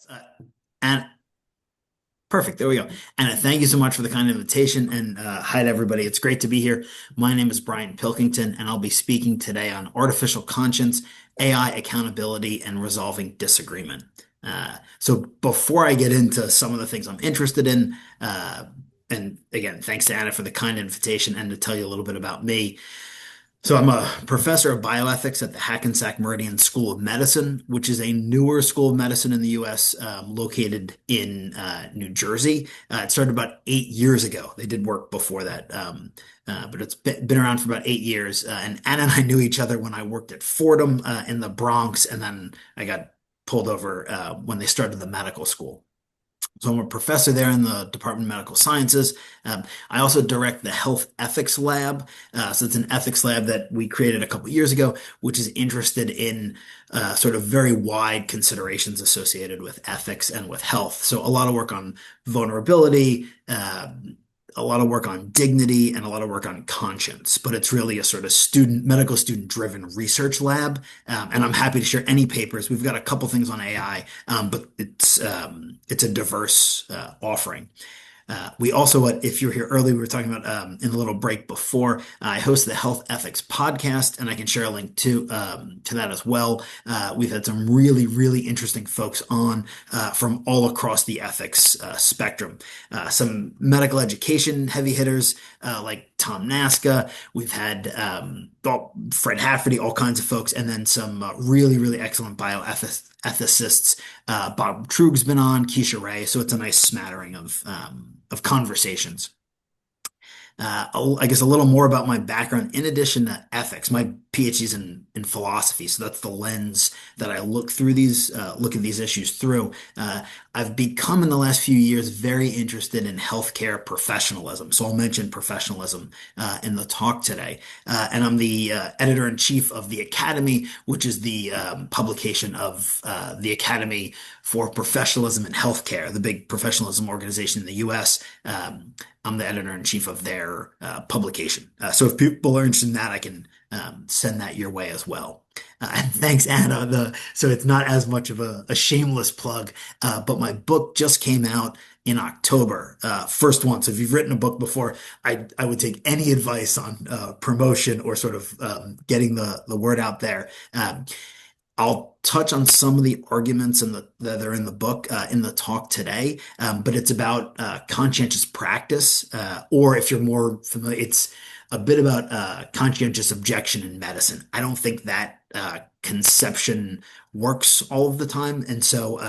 Uh, and perfect. There we go. And thank you so much for the kind invitation. And hi to everybody. It's great to be here. My name is Bryan Pilkington, and I'll be speaking today on artificial conscience, AI accountability, and resolving disagreement. So before I get into some of the things I'm interested in, and again, thanks to Anna for the kind invitation and to tell you a little bit about me. So I'm a professor of bioethics at the Hackensack Meridian School of Medicine, which is a newer school of medicine in the U.S., located in New Jersey. It started about 8 years ago. They did work before that, but it's been around for about 8 years. And Anna and I knew each other when I worked at Fordham in the Bronx, and then I got pulled over when they started the medical school. So I'm a professor there in the Department of Medical Sciences. I also direct the Health Ethics Lab. So it's an ethics lab that we created a couple years ago, which is interested in sort of very wide considerations associated with ethics and with health. So a lot of work on vulnerability, a lot of work on dignity, and a lot of work on conscience. But it's really a sort of medical student driven research lab. And I'm happy to share any papers. We've got a couple things on AI, but it's a diverse offering. We also, if you were here early, we were talking about in the little break before. I host the Health Ethics podcast, and I can share a link to that as well. We've had some really, really interesting folks on from all across the ethics spectrum. Some medical education heavy hitters like Tom Naska. We've had Fred Hafferty, all kinds of folks, and then some really, really excellent bioethicists. Bob Trug's been on, Keisha Ray, so it's a nice smattering of conversations. I guess a little more about my background. In addition to ethics, my PhD's in philosophy, so that's the lens that I look at these issues through. I've become in the last few years very interested in healthcare professionalism, so I'll mention professionalism in the talk today. And I'm the editor-in-chief of the Academy, which is the publication of the Academy for Professionalism in Healthcare, the big professionalism organization in the U.S. I'm the editor-in-chief of their publication. So if people are interested in that, I can send that your way as well. And thanks, Anna. So it's not as much of a shameless plug, but my book just came out in October. First one. So if you've written a book before, I would take any advice on promotion or sort of getting the word out there. I'll touch on some of the arguments that are in the book in the talk today, but it's about conscientious practice, or if you're more familiar, it's a bit about conscientious objection in medicine. I don't think that conception works all of the time, and so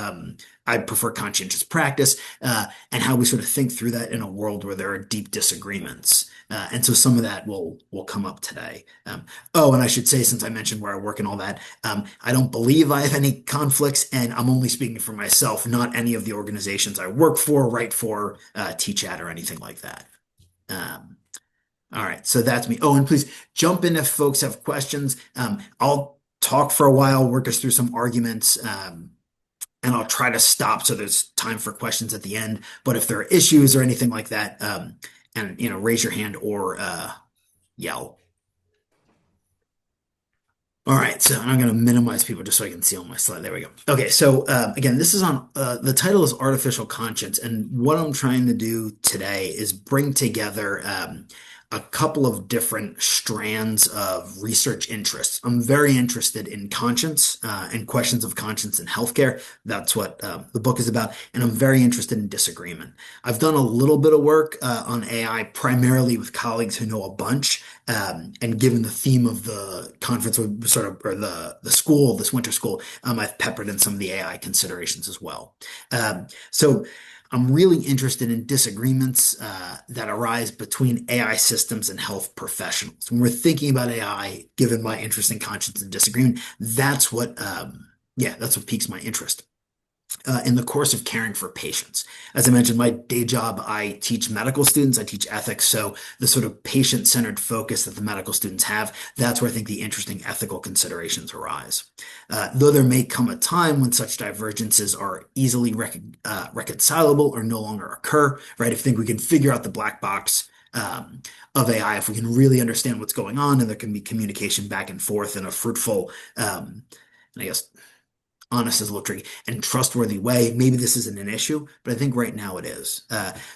I prefer conscientious practice and how we sort of think through that in a world where there are deep disagreements. And so some of that will come up today. Oh, and I should say, since I mentioned where I work and all that, I don't believe I have any conflicts, and I'm only speaking for myself, not any of the organizations I work for, write for, teach at, or anything like that. Um, all right, so that's me. Oh, and please jump in if folks have questions. I'll talk for a while, work us through some arguments, and I'll try to stop so there's time for questions at the end. But if there are issues or anything like that, and raise your hand or yell. All right, so I'm going to minimize people just so I can see on my slide. There we go. Okay, so again, this is on the title is Artificial Conscience, and what I'm trying to do today is bring together a couple of different strands of research interests. I'm very interested in conscience and questions of conscience in healthcare. That's what the book is about, and I'm very interested in disagreement. I've done a little bit of work on AI, primarily with colleagues who know a bunch. And given the theme of the conference, or the school, this winter school, I've peppered in some of the AI considerations as well. So I'm really interested in disagreements that arise between AI systems and health professionals. When we're thinking about AI, given my interest in conscience and disagreement, that's what piques my interest. In the course of caring for patients. As I mentioned, my day job, I teach medical students, I teach ethics. So the sort of patient-centered focus that the medical students have, that's where I think the interesting ethical considerations arise. Though there may come a time when such divergences are easily reconcilable or no longer occur, right? If you think we can figure out the black box of AI, if we can really understand what's going on, and there can be communication back and forth in a fruitful, I guess, honest is a little tricky, and trustworthy way. Maybe this isn't an issue, but I think right now it is.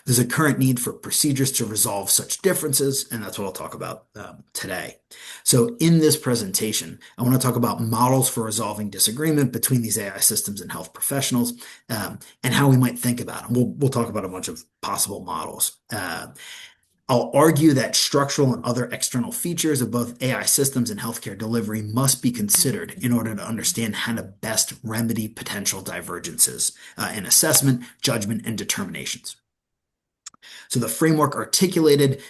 There's a current need for procedures to resolve such differences, and that's what I'll talk about today. So in this presentation, I want to talk about models for resolving disagreement between these AI systems and health professionals, and how we might think about them. We'll talk about a bunch of possible models. I'll argue that structural and other external features of both AI systems and healthcare delivery must be considered in order to understand how to best remedy potential divergences in assessment, judgment, and determinations. So the framework articulated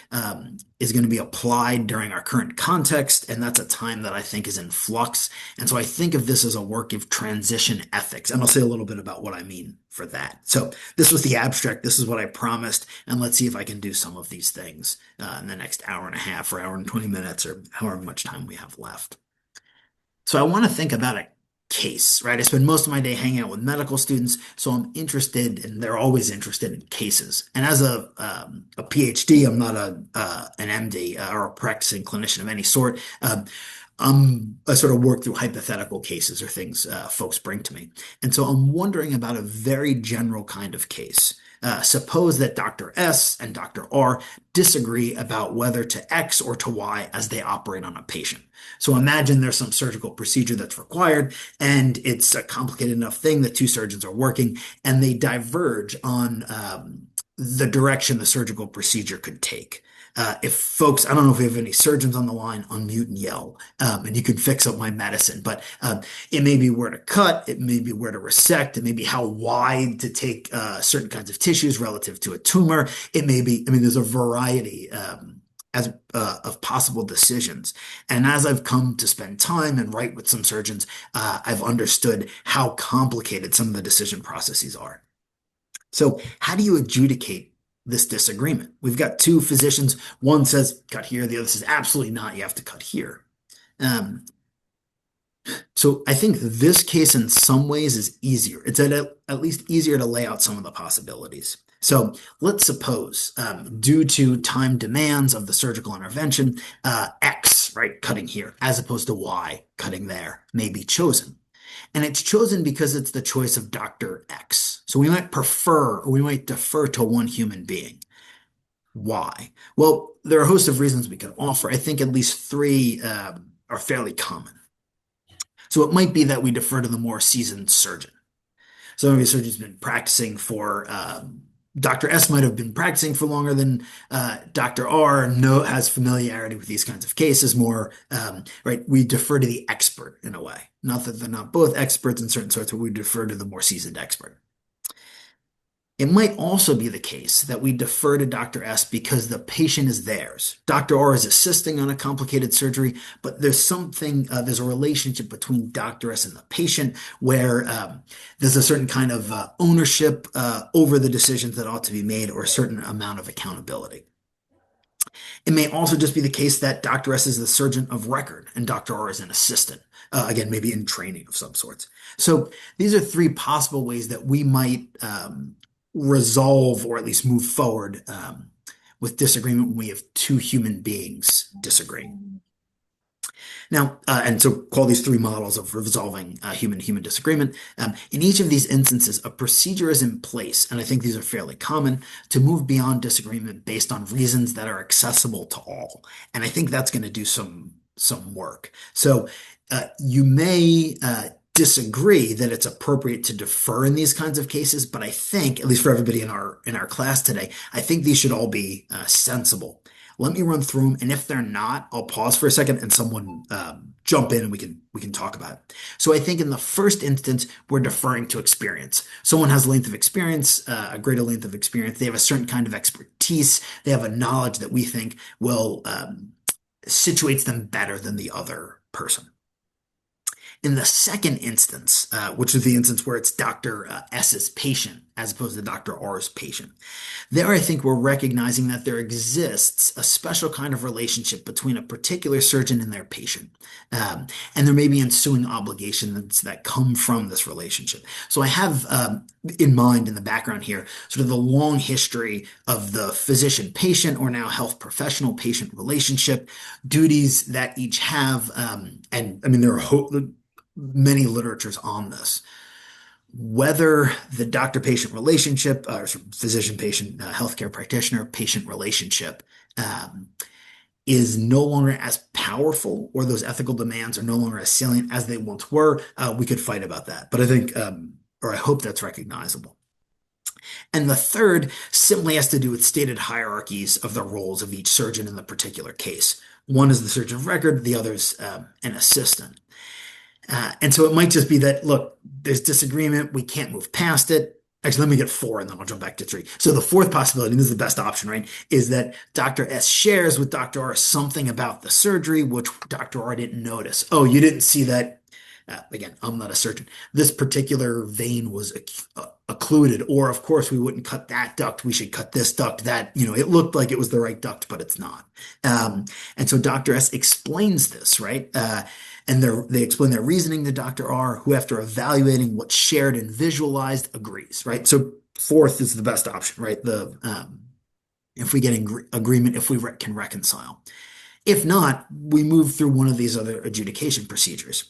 is going to be applied during our current context, and that's a time that I think is in flux. And so I think of this as a work of transition ethics, and I'll say a little bit about what I mean for that. So this was the abstract. This is what I promised, and let's see if I can do some of these things in the next hour and a half or hour and 20 minutes or however much time we have left. So I want to think about a case, right? I spend most of my day hanging out with medical students, so I'm interested, and they're always interested in cases. And as a PhD, I'm not an MD or a practicing clinician of any sort. I sort of work through hypothetical cases or things folks bring to me. And so I'm wondering about a very general kind of case. Suppose that Dr. S and Dr. R disagree about whether to X or to Y as they operate on a patient. So imagine there's some surgical procedure that's required, and it's a complicated enough thing that two surgeons are working, and they diverge on the direction the surgical procedure could take. If folks, I don't know if we have any surgeons on the line, unmute and yell, and you can fix up my medicine. But it may be where to cut, it may be where to resect, it may be how wide to take certain kinds of tissues relative to a tumor. It may be, I mean, there's a variety of possible decisions. And as I've come to spend time and write with some surgeons, I've understood how complicated some of the decision processes are. So how do you adjudicate this disagreement? We've got two physicians. One says cut here, the other says absolutely not, you have to cut here. So I think this case in some ways is easier. It's at least easier to lay out some of the possibilities. So let's suppose, due to time demands of the surgical intervention, X, right, cutting here, as opposed to Y, cutting there, may be chosen. And it's chosen because it's the choice of Dr. X. So we might prefer, or we might defer to one human being. Why? Well, there are a host of reasons we could offer. I think at least three are fairly common. So it might be that we defer to the more seasoned surgeon. So maybe a surgeon's been practicing for, Dr. S might have been practicing for longer than Dr. R, has familiarity with these kinds of cases more, right? We defer to the expert in a way. Not that they're not both experts in certain sorts, but we defer to the more seasoned expert. It might also be the case that we defer to Dr. S because the patient is theirs. Dr. R is assisting on a complicated surgery, but there's a relationship between Dr. S and the patient where there's a certain kind of ownership over the decisions that ought to be made, or a certain amount of accountability. It may also just be the case that Dr. S is the surgeon of record and Dr. R is an assistant, again, maybe in training of some sorts. So these are three possible ways that we might resolve, or at least move forward with disagreement when we have two human beings disagreeing. Now, and so call these three models of resolving human-human disagreement. In each of these instances, a procedure is in place, and I think these are fairly common, to move beyond disagreement based on reasons that are accessible to all. And I think that's going to do some work. So you may disagree that it's appropriate to defer in these kinds of cases, but I think, at least for everybody in our class today, I think these should all be sensible. Let me run through them, and if they're not, I'll pause for a second and someone jump in and we can talk about it. So I think in the first instance, we're deferring to experience. Someone has a length of experience, a greater length of experience. They have a certain kind of expertise. They have a knowledge that we think will situates them better than the other person. In the second instance, which is the instance where it's Dr. S's patient as opposed to Dr. R's patient, there I think we're recognizing that there exists a special kind of relationship between a particular surgeon and their patient. And there may be ensuing obligations that come from this relationship. So I have in mind, in the background here, sort of the long history of the physician-patient, or now health professional-patient relationship, duties that each have, and I mean, there are many literatures on this. Whether the doctor-patient relationship, or physician-patient, healthcare practitioner-patient relationship, um, is no longer as powerful, or those ethical demands are no longer as salient as they once were, we could fight about that. But I think, or I hope that's recognizable. And the third simply has to do with stated hierarchies of the roles of each surgeon in the particular case. One is the surgeon of record, the other is an assistant. And so it might just be that, look, there's disagreement, we can't move past it. Actually, let me get four and then I'll jump back to three. So the fourth possibility, and this is the best option, right, is that Dr. S shares with Dr. R something about the surgery which Dr. R didn't notice. Oh, you didn't see that. Again, I'm not a surgeon. This particular vein was occluded, or of course we wouldn't cut that duct. We should cut this duct. That, it looked like it was the right duct, but it's not. And so Dr. S explains this, right? And they explain their reasoning to Dr. R, who, after evaluating what's shared and visualized, agrees, right? So fourth is the best option, right? If we get agreement, if we can reconcile. If not, we move through one of these other adjudication procedures.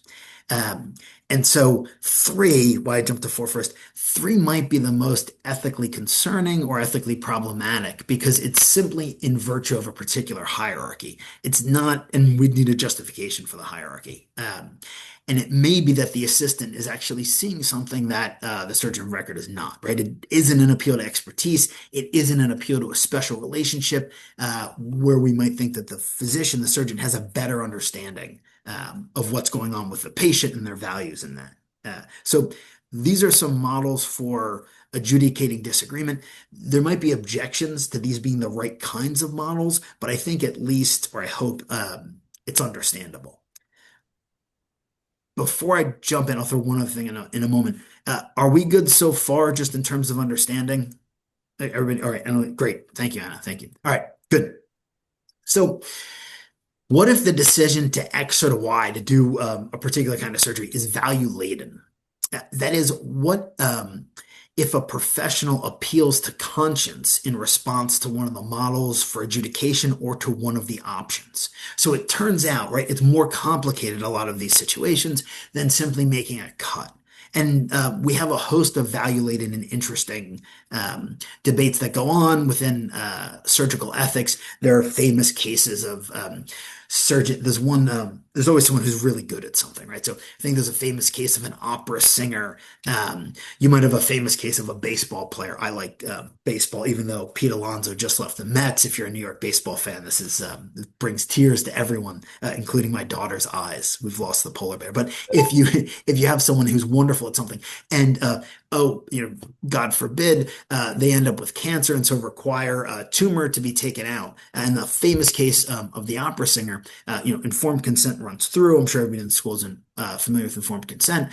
And so three, why I jumped to four first, three might be the most ethically concerning or ethically problematic because it's simply in virtue of a particular hierarchy. It's not, and we need a justification for the hierarchy. And it may be that the assistant is actually seeing something that the surgeon of record is not, right? It isn't an appeal to expertise. It isn't an appeal to a special relationship where we might think that the physician, the surgeon, has a better understanding of what's going on with the patient and their values in that. So these are some models for adjudicating disagreement. There might be objections to these being the right kinds of models, but I think at least, or I hope, it's understandable. Before I jump in, I'll throw one other thing in a moment. Are we good so far, just in terms of understanding? Everybody, all right, great. Thank you, Anna. Thank you. All right, good. So what if the decision to X or to Y to do a particular kind of surgery is value laden? That is, what if a professional appeals to conscience in response to one of the models for adjudication or to one of the options? So it turns out, right, it's more complicated, a lot of these situations, than simply making a cut. And we have a host of value-laden and interesting debates that go on within surgical ethics. There are famous cases of surgeon. There's always someone who's really good at something, right? So I think there's a famous case of an opera singer. You might have a famous case of a baseball player. I like baseball, even though Pete Alonso just left the Mets. If you're a New York baseball fan, it brings tears to everyone, including my daughter's eyes. We've lost the polar bear. But if you have someone who's wonderful at something, and God forbid, they end up with cancer and so require a tumor to be taken out. And the famous case of the opera singer, informed consent runs through. I'm sure everybody in school is familiar with informed consent.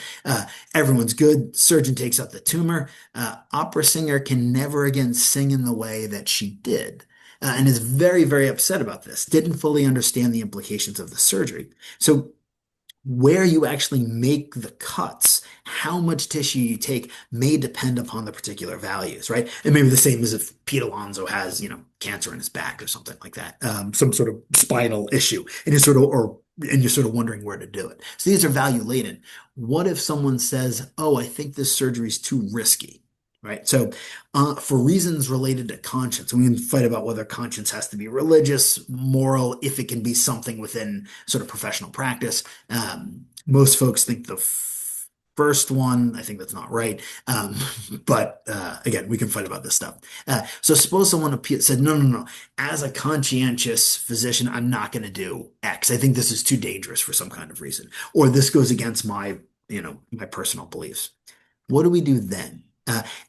Everyone's good. Surgeon takes out the tumor. Opera singer can never again sing in the way that she did. And is very, very upset about this. Didn't fully understand the implications of the surgery. So where you actually make the cuts, how much tissue you take may depend upon the particular values, right? And maybe the same as if Pete Alonso has, cancer in his back or something like that, some sort of spinal issue, and you're sort of wondering where to do it. So these are value laden. What if someone says, "Oh, I think this surgery is too risky"? Right. So, for reasons related to conscience, we can fight about whether conscience has to be religious, moral, if it can be something within sort of professional practice. Most folks think the first one. I think that's not right. But again, we can fight about this stuff. So suppose someone said, no, no, no. As a conscientious physician, I'm not going to do X. I think this is too dangerous for some kind of reason, or this goes against my personal beliefs. What do we do then?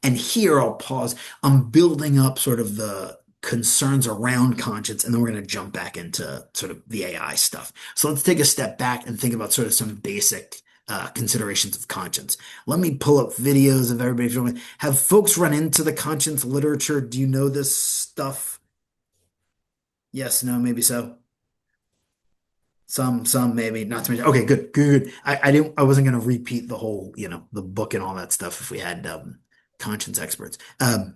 And here I'll pause. I'm building up sort of the concerns around conscience, and then we're going to jump back into sort of the AI stuff. So let's take a step back and think about sort of some basic considerations of conscience. Let me pull up videos of everybody. Have folks run into the conscience literature? Do you know this stuff? Yes, no, maybe so. Some, maybe not too much. Okay, good, good, good. I wasn't going to repeat the whole, the book and all that stuff if we had conscience experts. And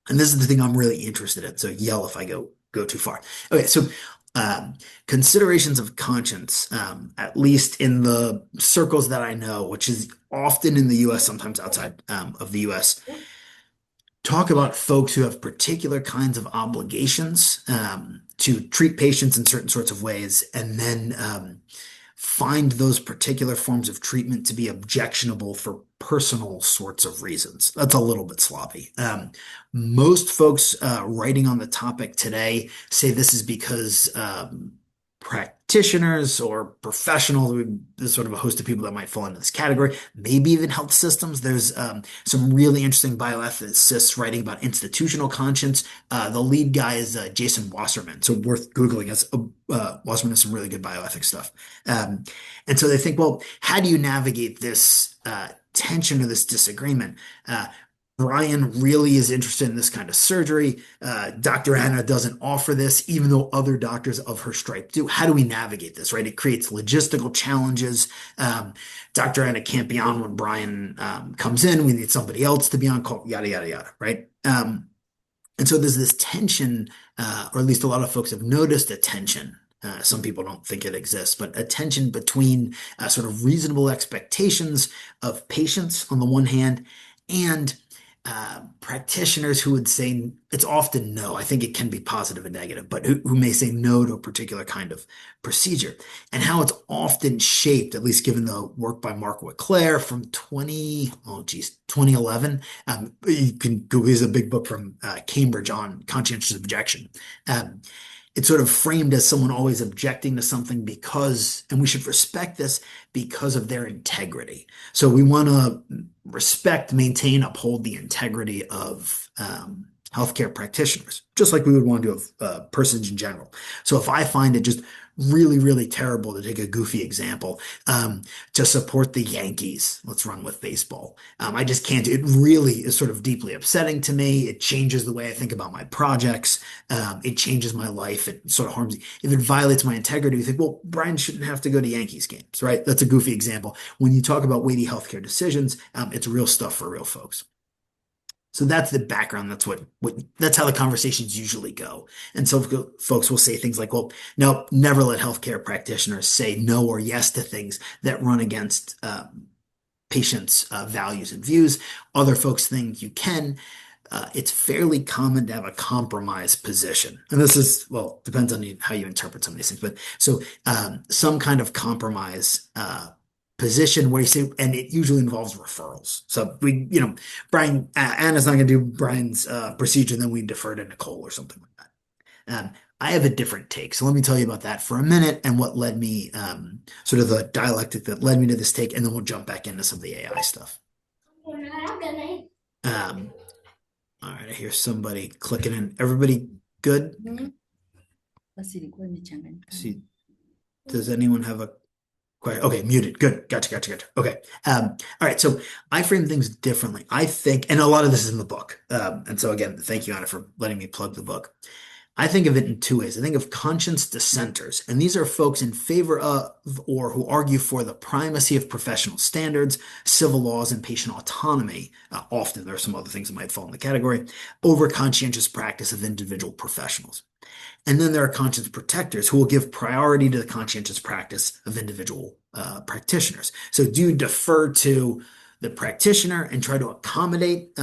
this is the thing I'm really interested in. So yell if I go too far. Okay, so Um, Considerations of conscience, at least in the circles that I know, which is often in the US, sometimes outside of the US, talk about folks who have particular kinds of obligations to treat patients in certain sorts of ways, and then find those particular forms of treatment to be objectionable for personal sorts of reasons. That's a little bit sloppy. Most folks writing on the topic today say this is because practitioners or professionals, there's sort of a host of people that might fall into this category, maybe even health systems. There's some really interesting bioethicists writing about institutional conscience. The lead guy is Jason Wasserman, so worth Googling. Wasserman has some really good bioethics stuff. And so they think, well, how do you navigate this tension or this disagreement? Bryan really is interested in this kind of surgery. Dr. Anna doesn't offer this, even though other doctors of her stripe do. How do we navigate this, right? It creates logistical challenges. Dr. Anna can't be on when Bryan comes in. We need somebody else to be on call, yada, yada, yada, right? And so there's this tension, or at least a lot of folks have noticed a tension. Some people don't think it exists, but a tension between sort of reasonable expectations of patients on the one hand and practitioners who would say it's often no. I think it can be positive and negative, but who may say no to a particular kind of procedure, and how it's often shaped, at least given the work by Mark Wiclair from 2011. You can Google, he's a big book from Cambridge on conscientious objection. Um, it's sort of framed as someone always objecting to something because, and we should respect this because of their integrity. So we want to respect, maintain, uphold the integrity of healthcare practitioners, just like we would want to do of persons in general. So if I find it just really, really terrible, to take a goofy example, to support the Yankees, let's run with baseball. I just can't. It really is sort of deeply upsetting to me. It changes the way I think about my projects. It changes my life. It sort of harms me. If it violates my integrity, you think, well, Bryan shouldn't have to go to Yankees games, right? That's a goofy example. When you talk about weighty healthcare decisions, it's real stuff for real folks. So that's the background. That's how the conversations usually go. And so folks will say things like, well, no, never let healthcare practitioners say no or yes to things that run against patients' values and views. Other folks think you can. It's fairly common to have a compromise position. And this is, well, depends on how you interpret some of these things. But so some kind of compromise position where you say, and it usually involves referrals. So Bryan, Anna's not going to do Bryan's procedure, and then we defer to Nicole or something like that. I have a different take. So let me tell you about that for a minute and what led me, sort of the dialectic that led me to this take, and then we'll jump back into some of the AI stuff. Um, all right, I hear somebody clicking in. Everybody good? See, does anyone have a question? Okay, muted. Good. Gotcha. Okay. All right. So I frame things differently. I think, and a lot of this is in the book. And so again, thank you, Anna, for letting me plug the book. I think of it in two ways. I think of conscience dissenters, and these are folks in favor of or who argue for the primacy of professional standards, civil laws, and patient autonomy. Often there are some other things that might fall in the category over conscientious practice of individual professionals. And then there are conscience protectors who will give priority to the conscientious practice of individual practitioners. So do you defer to the practitioner and try to accommodate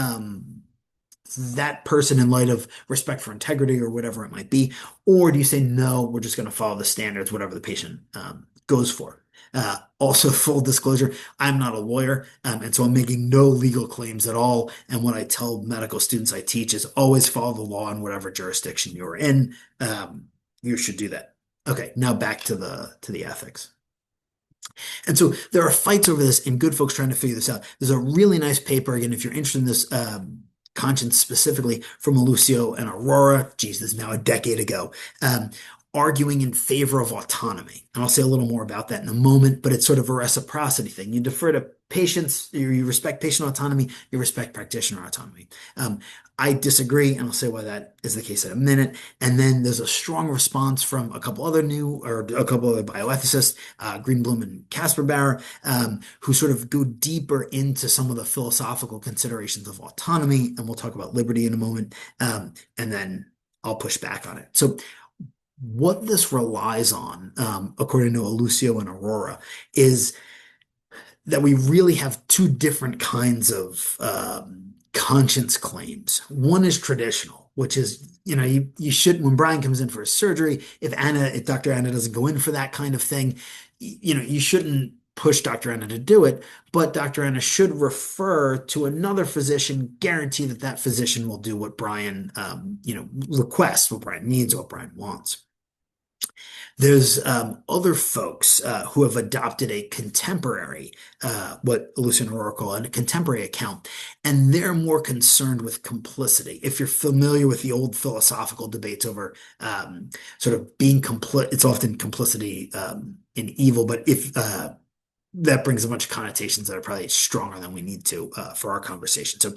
that person in light of respect for integrity or whatever it might be? Or do you say, no, we're just going to follow the standards, whatever the patient goes for? Also, full disclosure, I'm not a lawyer, and so I'm making no legal claims at all. And what I tell medical students I teach is always follow the law in whatever jurisdiction you're in. You should do that. Okay, now back to the ethics. And so there are fights over this and good folks trying to figure this out. There's a really nice paper, again, if you're interested in this conscience specifically, from Lucio and Aurora. Geez, this is now a decade ago. Arguing in favor of autonomy. And I'll say a little more about that in a moment, but it's sort of a reciprocity thing. You defer to patients, you respect patient autonomy, you respect practitioner autonomy. I disagree, and I'll say why that is the case in a minute. And then there's a strong response from a couple other bioethicists, Greenblum and Kasperbauer, who sort of go deeper into some of the philosophical considerations of autonomy, and we'll talk about liberty in a moment, and then I'll push back on it. So what this relies on, according to Lucio and Aurora, is that we really have two different kinds of conscience claims. One is traditional, which is, you should, when Brian comes in for his surgery, if Dr. Anna doesn't go in for that kind of thing, you shouldn't push Dr. Anna to do it, but Dr. Anna should refer to another physician, guarantee that that physician will do what Brian, requests, what Brian needs, what Brian wants. There's other folks who have adopted a contemporary, what Lucian Aurora call a contemporary account, and they're more concerned with complicity. If you're familiar with the old philosophical debates over sort of being complicit, it's often complicity in evil, but if that brings a bunch of connotations that are probably stronger than we need to for our conversation. So,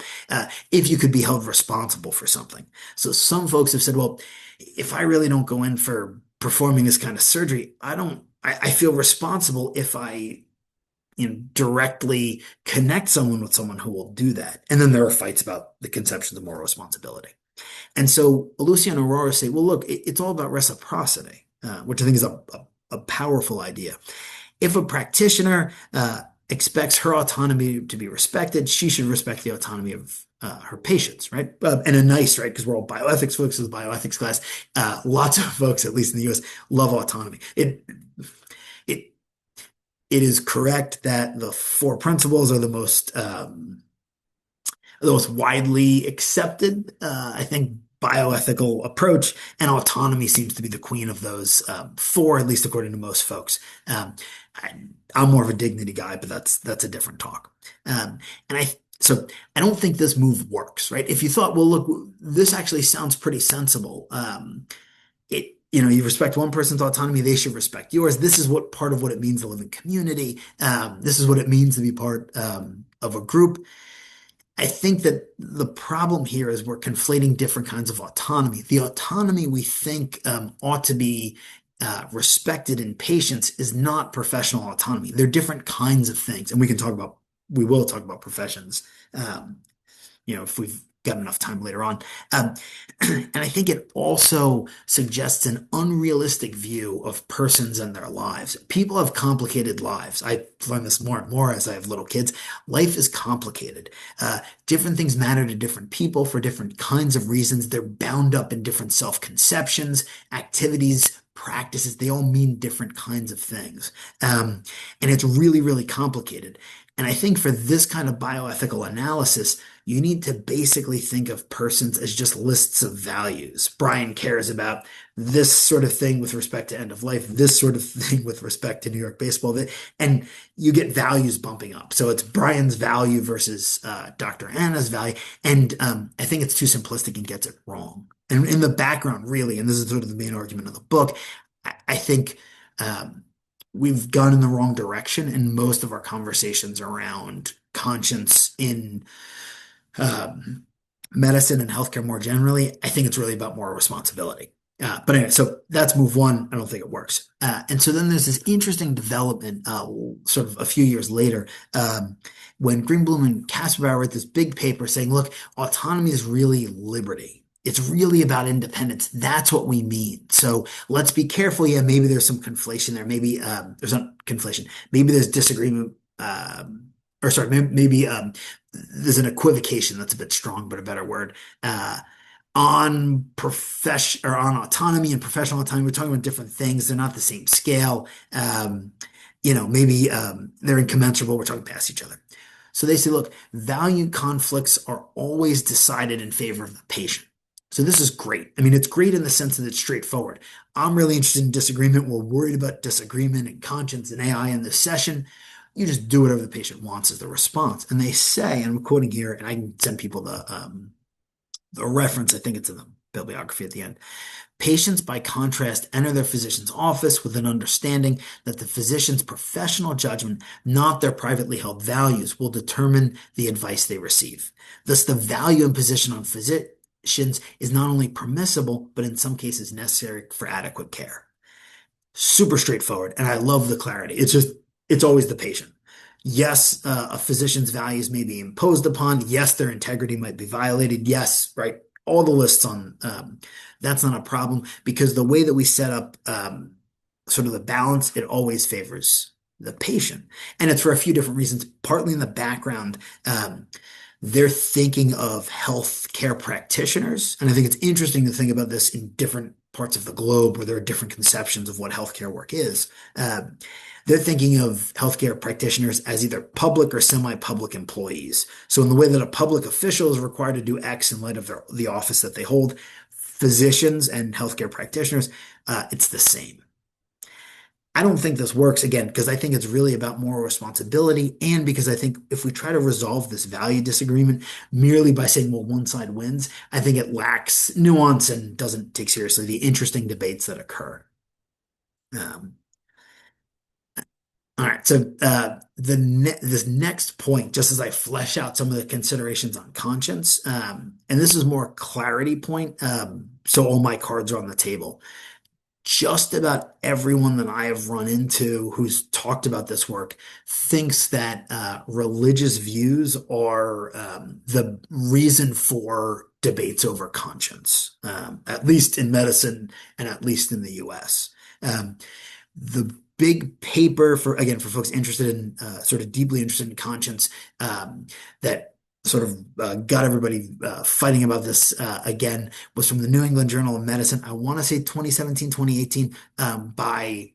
if you could be held responsible for something. So, some folks have said, well, if I really don't go in for performing this kind of surgery, I feel responsible if I, directly connect someone with someone who will do that. And then there are fights about the conception of moral responsibility. And so, Lucia and Aurora say, well, look, it's all about reciprocity, which I think is a powerful idea. If a practitioner expects her autonomy to be respected, she should respect the autonomy of her patients, right? And a nice, right? Because we're all bioethics folks in the bioethics class. Lots of folks, at least in the US, love autonomy. It it is correct that the four principles are the most widely accepted, I think, bioethical approach, and autonomy seems to be the queen of those four, at least according to most folks. Um, I, I'm more of a dignity guy, but that's a different talk. And so I don't think this move works, right? If you thought, well, look, this actually sounds pretty sensible. You respect one person's autonomy, they should respect yours. This is what part of what it means to live in community. This is what it means to be part of a group. I think that the problem here is we're conflating different kinds of autonomy. The autonomy we think ought to be respected in patients is not professional autonomy. They're different kinds of things, and we will talk about professions, um, if we've got enough time later on. Um, and I think it also suggests an unrealistic view of persons and their lives. People have complicated lives. I find this more and more as I have little kids. Life is complicated. Different things matter to different people for different kinds of reasons. They're bound up in different self-conceptions, activities, practices. They all mean different kinds of things. And it's really, really complicated. And I think for this kind of bioethical analysis, you need to basically think of persons as just lists of values. Brian cares about this sort of thing with respect to end of life, this sort of thing with respect to New York baseball, and you get values bumping up. So it's Brian's value versus Dr. Anna's value. And I think it's too simplistic and gets it wrong. And in the background, really, and this is sort of the main argument of the book, I think we've gone in the wrong direction in most of our conversations around conscience in um, medicine and healthcare more generally. I think it's really about moral responsibility. But anyway, so that's move one. I don't think it works. And so then there's this interesting development, sort of a few years later, when Greenblum and Kasperbauer wrote this big paper saying, look, autonomy is really liberty. It's really about independence. That's what we mean. So let's be careful. Yeah, maybe there's some conflation there. Maybe there's not conflation. Maybe there's disagreement. Or sorry, maybe there's an equivocation that's a bit strong, but a better word. On profession or on autonomy and professional autonomy, we're talking about different things. They're not the same scale. Maybe they're incommensurable. We're talking past each other. So they say, look, value conflicts are always decided in favor of the patient. So this is great. I mean, it's great in the sense that it's straightforward. I'm really interested in disagreement. We're worried about disagreement and conscience and AI in this session. You just do whatever the patient wants as the response. And they say, and I'm quoting here, and I can send people the reference, I think it's in the bibliography at the end. Patients, by contrast, enter their physician's office with an understanding that the physician's professional judgment, not their privately held values, will determine the advice they receive. Thus, the value imposition on physicians is not only permissible, but in some cases necessary for adequate care. Super straightforward, and I love the clarity. It's always the patient. Yes, a physician's values may be imposed upon. Yes, their integrity might be violated. Yes, right. all the lists on that's not a problem because the way that we set up sort of the balance, it always favors the patient. And it's for a few different reasons. Partly in the background, um, they're thinking of healthcare practitioners. And I think it's interesting to think about this in different parts of the globe where there are different conceptions of what healthcare work is. They're thinking of healthcare practitioners as either public or semi-public employees. So in the way that a public official is required to do X in light of the office that they hold, physicians and healthcare practitioners, it's the same. I don't think this works again because I think it's really about moral responsibility, and because I think if we try to resolve this value disagreement merely by saying, well, one side wins, I think it lacks nuance and doesn't take seriously the interesting debates that occur. Um, all right, so this next point, just as I flesh out some of the considerations on conscience, and this is more a clarity point, so all my cards are on the table. Just about everyone that I have run into who's talked about this work thinks that religious views are the reason for debates over conscience, at least in medicine and at least in the US. The big paper for, again, for folks interested in sort of deeply interested in conscience, that sort of got everybody fighting about this again was from the New England Journal of Medicine. I want to say 2017, 2018, by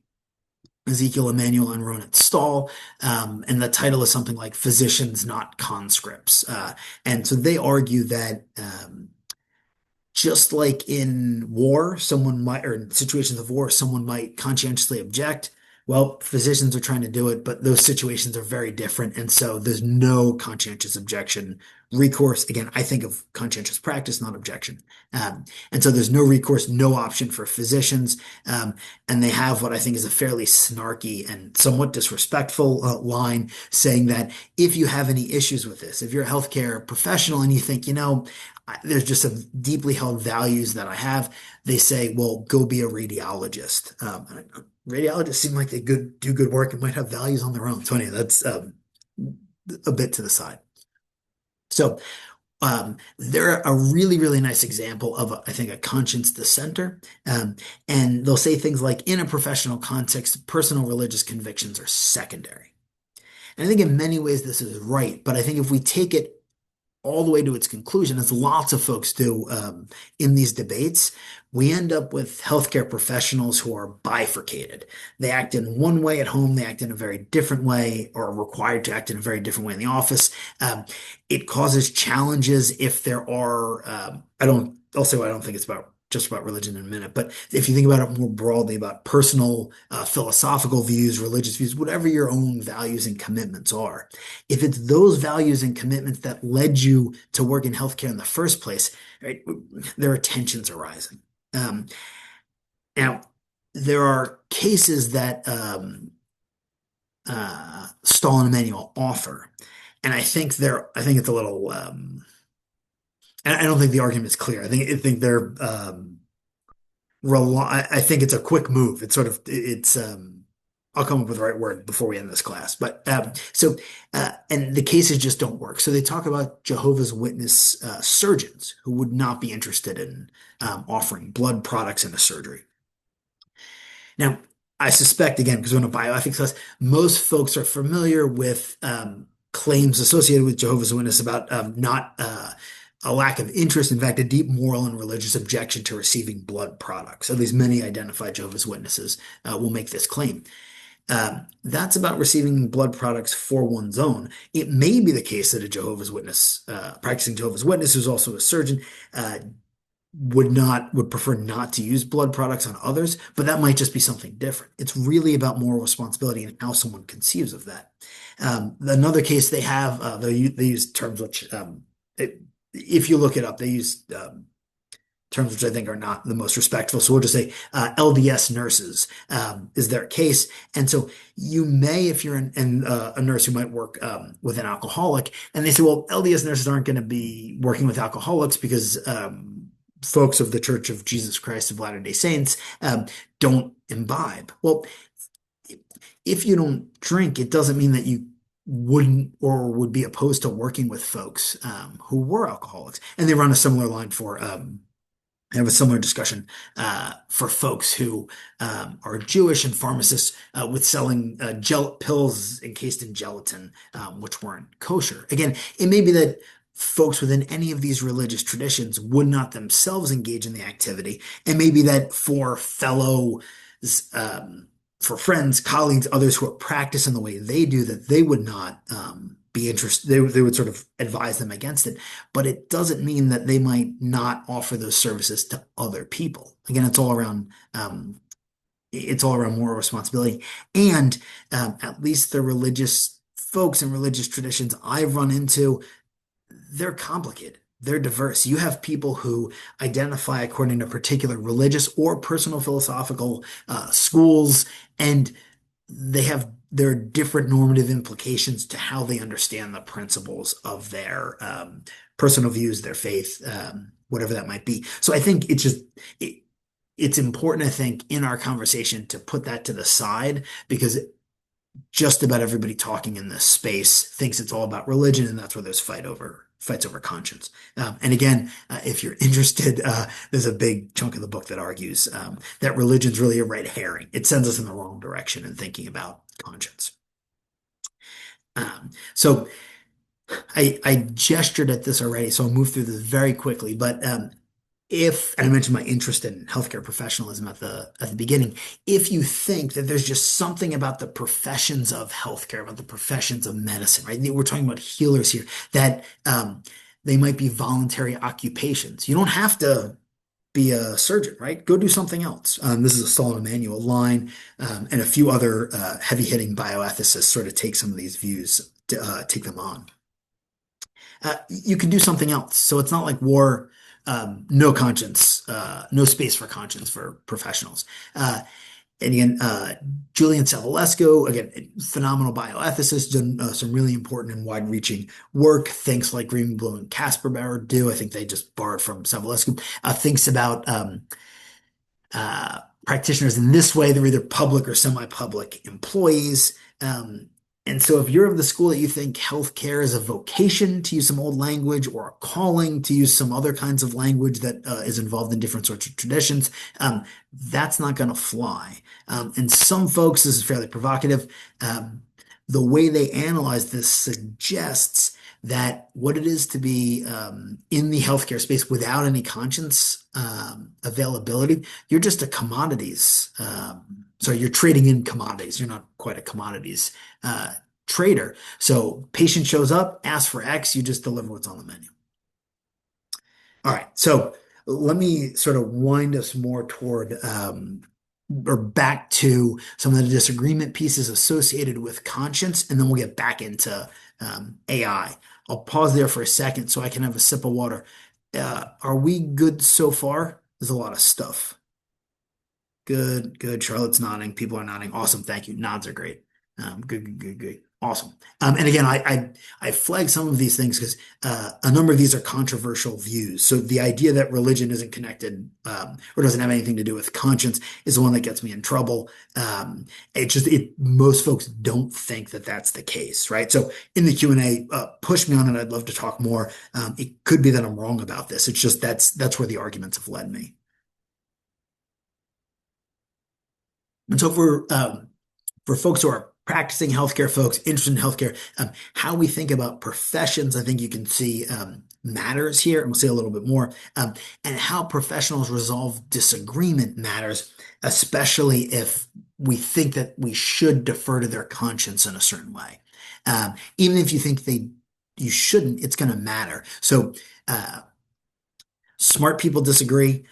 Ezekiel Emanuel and Ronit Stahl. And the title is something like Physicians, Not Conscripts. And so they argue that just like in war, someone might, or in situations of war, someone might conscientiously object. Well, physicians are trying to do it, but those situations are very different. And so there's no conscientious objection recourse. Again, I think of conscientious practice, not objection. And so there's no recourse, no option for physicians. And they have what I think is a fairly snarky and somewhat disrespectful line saying that if you have any issues with this, if you're a healthcare professional and you think, there's just some deeply held values that I have. They say, well, go be a radiologist. Radiologists seem like they do good work and might have values on their own. So anyway, that's a bit to the side. So they're a really, really nice example of, I think, a conscience dissenter. And they'll say things like, in a professional context, personal religious convictions are secondary. And I think in many ways this is right, but I think if we take it all the way to its conclusion, as lots of folks do in these debates, we end up with healthcare professionals who are bifurcated. They act in one way at home, they act in a very different way, or are required to act in a very different way in the office. It causes challenges if there are, I'll say what I don't think it's about just about religion in a minute, but if you think about it more broadly about personal philosophical views, religious views, whatever your own values and commitments are, if it's those values and commitments that led you to work in healthcare in the first place, right, there are tensions arising. Um, Now, there are cases that Stahl and Emanuel offer, and I think it's a little, and I don't think the argument is clear. I think they're I think it's a quick move. It's sort of it's I'll come up with the right word before we end this class. But and the cases just don't work. So they talk about Jehovah's Witness surgeons who would not be interested in offering blood products in a surgery. Now, I suspect, again, because we're in a bioethics class, most folks are familiar with claims associated with Jehovah's Witness about not a lack of interest, in fact, a deep moral and religious objection to receiving blood products. At least many identified Jehovah's Witnesses will make this claim. That's about receiving blood products for one's own. It may be the case that a Jehovah's Witness, practicing Jehovah's Witness, who's also a surgeon, would prefer not to use blood products on others, but that might just be something different. It's really about moral responsibility and how someone conceives of that. Another case they have, they use terms which, if you look it up, they use terms which I think are not the most respectful. So we'll just say LDS nurses is their case. And so you may, if you're a nurse who might work with an alcoholic, and they say, well, LDS nurses aren't going to be working with alcoholics because folks of the Church of Jesus Christ of Latter-day Saints don't imbibe. Well, if you don't drink, it doesn't mean that you wouldn't or would be opposed to working with folks who were alcoholics. And they run a similar line for have a similar discussion for folks who are Jewish and pharmacists with selling gel pills encased in gelatin, which weren't kosher. Again, it may be that folks within any of these religious traditions would not themselves engage in the activity, and maybe that um, for friends, colleagues, others who are practicing the way they do, that they would not be interested. They would sort of advise them against it, but it doesn't mean that they might not offer those services to other people. Again, it's all around moral responsibility. And at least the religious folks and religious traditions I've run into, they're complicated. They're diverse. You have people who identify according to particular religious or personal philosophical schools, and there are different normative implications to how they understand the principles of their personal views, their faith, whatever that might be. So I think it's important, I think, in our conversation to put that to the side, because just about everybody talking in this space thinks it's all about religion, and that's where there's fights over conscience. And again, if you're interested, there's a big chunk of the book that argues that religion's really a red herring. It sends us in the wrong direction in thinking about conscience. So I gestured at this already, so I'll move through this very quickly. But and I mentioned my interest in healthcare professionalism at the beginning, if you think that there's just something about the professions of healthcare, about the professions of medicine, right? We're talking about healers here, that they might be voluntary occupations. You don't have to be a surgeon, right? Go do something else. This is a Solon Emanuel line, and a few other heavy-hitting bioethicists sort of take some of these views, take them on. You can do something else. So it's not like war, no conscience, no space for conscience for professionals. And again, Julian Savulescu, again, phenomenal bioethicist, done some really important and wide-reaching work. Things like Greenblum and Kasperbauer do. I think they just borrowed from Savulescu. Thinks about practitioners in this way. They're either public or semi-public employees. And so if you're of the school that you think healthcare is a vocation, to use some old language, or a calling, to use some other kinds of language that is involved in different sorts of traditions, that's not going to fly. And some folks, this is fairly provocative, the way they analyze this suggests that what it is to be in the healthcare space without any conscience availability, you're just a commodities. So you're trading in commodities. You're not quite a commodities trader. So patient shows up, asks for X, you just deliver what's on the menu. All right. So let me sort of wind us more toward or back to some of the disagreement pieces associated with conscience, and then we'll get back into AI. I'll pause there for a second so I can have a sip of water. Are we good so far? There's a lot of stuff. Good, good. Charlotte's nodding. People are nodding. Awesome. Thank you. Nods are great. Good, good, good, good. Awesome. And again, I flag some of these things because a number of these are controversial views. So the idea that religion isn't connected or doesn't have anything to do with conscience is the one that gets me in trouble. Most folks don't think that that's the case, right? So in the Q&A, push me on it. I'd love to talk more. It could be that I'm wrong about this. It's just that's where the arguments have led me. And so for folks who are practicing healthcare, folks interested in healthcare, how we think about professions, I think you can see matters here, and we'll see a little bit more, and how professionals resolve disagreement matters, especially if we think that we should defer to their conscience in a certain way. Even if you think you shouldn't, it's going to matter. So smart people disagree.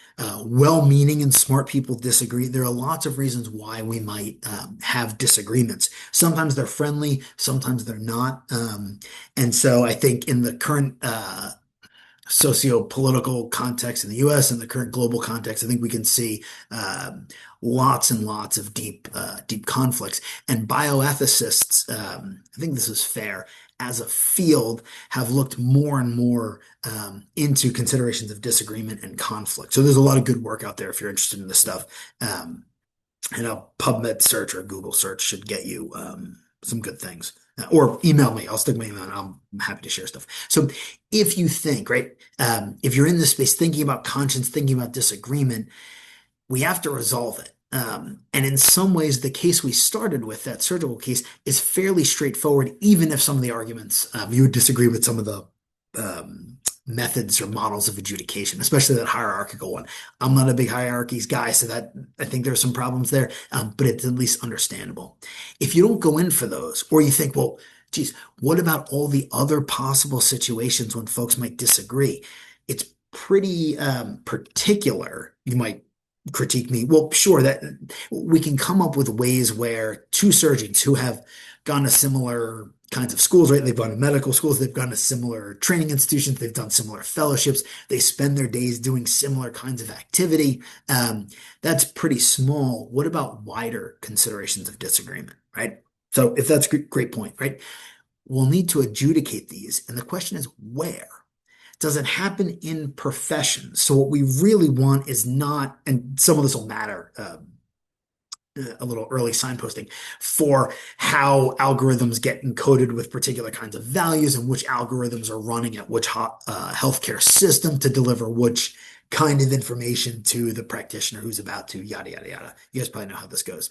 Well-meaning and smart people disagree. There are lots of reasons why we might have disagreements. Sometimes they're friendly, sometimes they're not. And so I think in the current socio-political context in the US and the current global context, I think we can see lots and lots of deep conflicts. And bioethicists, I think this is fair, as a field, have looked more and more into considerations of disagreement and conflict. So there's a lot of good work out there if you're interested in this stuff. And a PubMed search or a Google search should get you some good things. or email me. I'll stick my email. I'm happy to share stuff. So if you think, right, if you're in this space thinking about conscience, thinking about disagreement, we have to resolve it. And in some ways, the case we started with, that surgical case, is fairly straightforward, even if some of the arguments you would disagree with some of the methods or models of adjudication, especially that hierarchical one. I'm not a big hierarchies guy, so that I think there's some problems there, but it's at least understandable. If you don't go in for those, or you think, well, geez, what about all the other possible situations when folks might disagree? It's pretty particular. You might critique me. Well, sure, that we can come up with ways where two surgeons who have gone to similar kinds of schools, right? They've gone to medical schools, they've gone to similar training institutions, they've done similar fellowships, they spend their days doing similar kinds of activity. That's pretty small. What about wider considerations of disagreement, right? So if that's a great point, right? We'll need to adjudicate these. And the question is where? Does it happen in professions? So what we really want is not, and some of this will matter, a little early signposting for how algorithms get encoded with particular kinds of values and which algorithms are running at which healthcare system to deliver which kind of information to the practitioner who's about to yada, yada, yada. You guys probably know how this goes.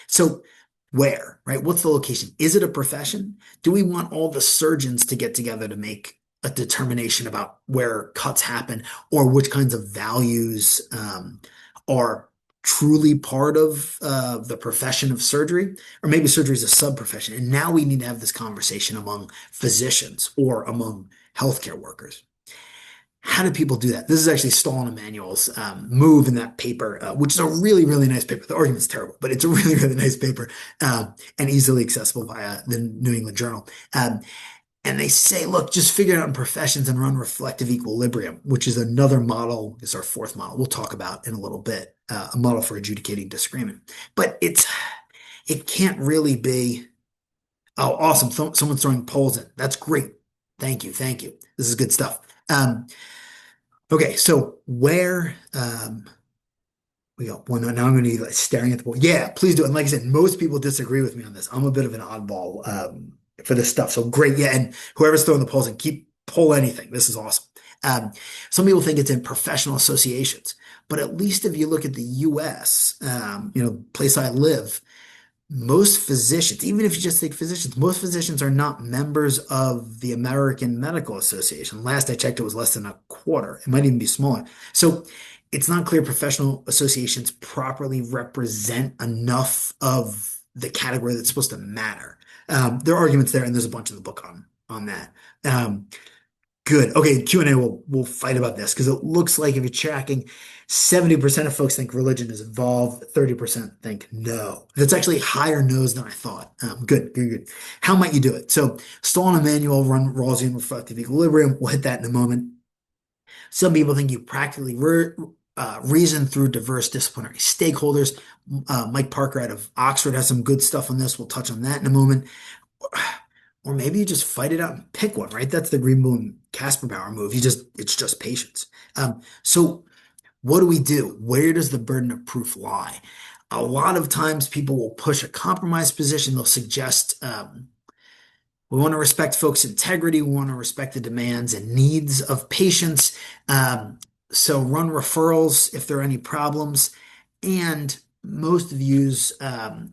So where, right? What's the location? Is it a profession? Do we want all the surgeons to get together to make a determination about where cuts happen or which kinds of values are truly part of the profession of surgery? Or maybe surgery is a sub-profession. And now we need to have this conversation among physicians or among healthcare workers. How do people do that? This is actually Stahl and Emanuel's move in that paper, which is a really, really nice paper. The argument's terrible, but it's a really, really nice paper and easily accessible via the New England Journal. And they say, look, just figure it out in professions and run reflective equilibrium, which is another model, is our fourth model we'll talk about in a little bit, a model for adjudicating disagreement. But it can't really be, oh, awesome, someone's throwing polls in. That's great. Thank you, thank you. This is good stuff. Okay, so where we go. Well, now I'm going to be like staring at the board. Yeah, please do. And like I said, most people disagree with me on this. I'm a bit of an oddball for this stuff. So great. Yeah. And whoever's throwing the polls in, pull anything. This is awesome. Some people think it's in professional associations, but at least if you look at the US, place I live, most physicians, even if you just take physicians, most physicians are not members of the American Medical Association. Last I checked, it was less than a quarter. It might even be smaller. So it's not clear professional associations properly represent enough of the category that's supposed to matter. There are arguments there, and there's a bunch in the book on that. Good. Okay, Q&A, we'll fight about this because it looks like if you're tracking, 70% of folks think religion is involved, 30% think no. That's actually higher no's than I thought. Good. How might you do it? So Stahl and Emanuel run Rawlsian reflective equilibrium. We'll hit that in a moment. Some people think you practically reason through diverse disciplinary stakeholders. Mike Parker out of Oxford has some good stuff on this. We'll touch on that in a moment. Or maybe you just fight it out and pick one, right? That's the Greenbaum Kasperbauer move. It's just patience. So what do we do? Where does the burden of proof lie? A lot of times people will push a compromise position. They'll suggest we want to respect folks' integrity. We want to respect the demands and needs of patients. So run referrals if there are any problems. And most views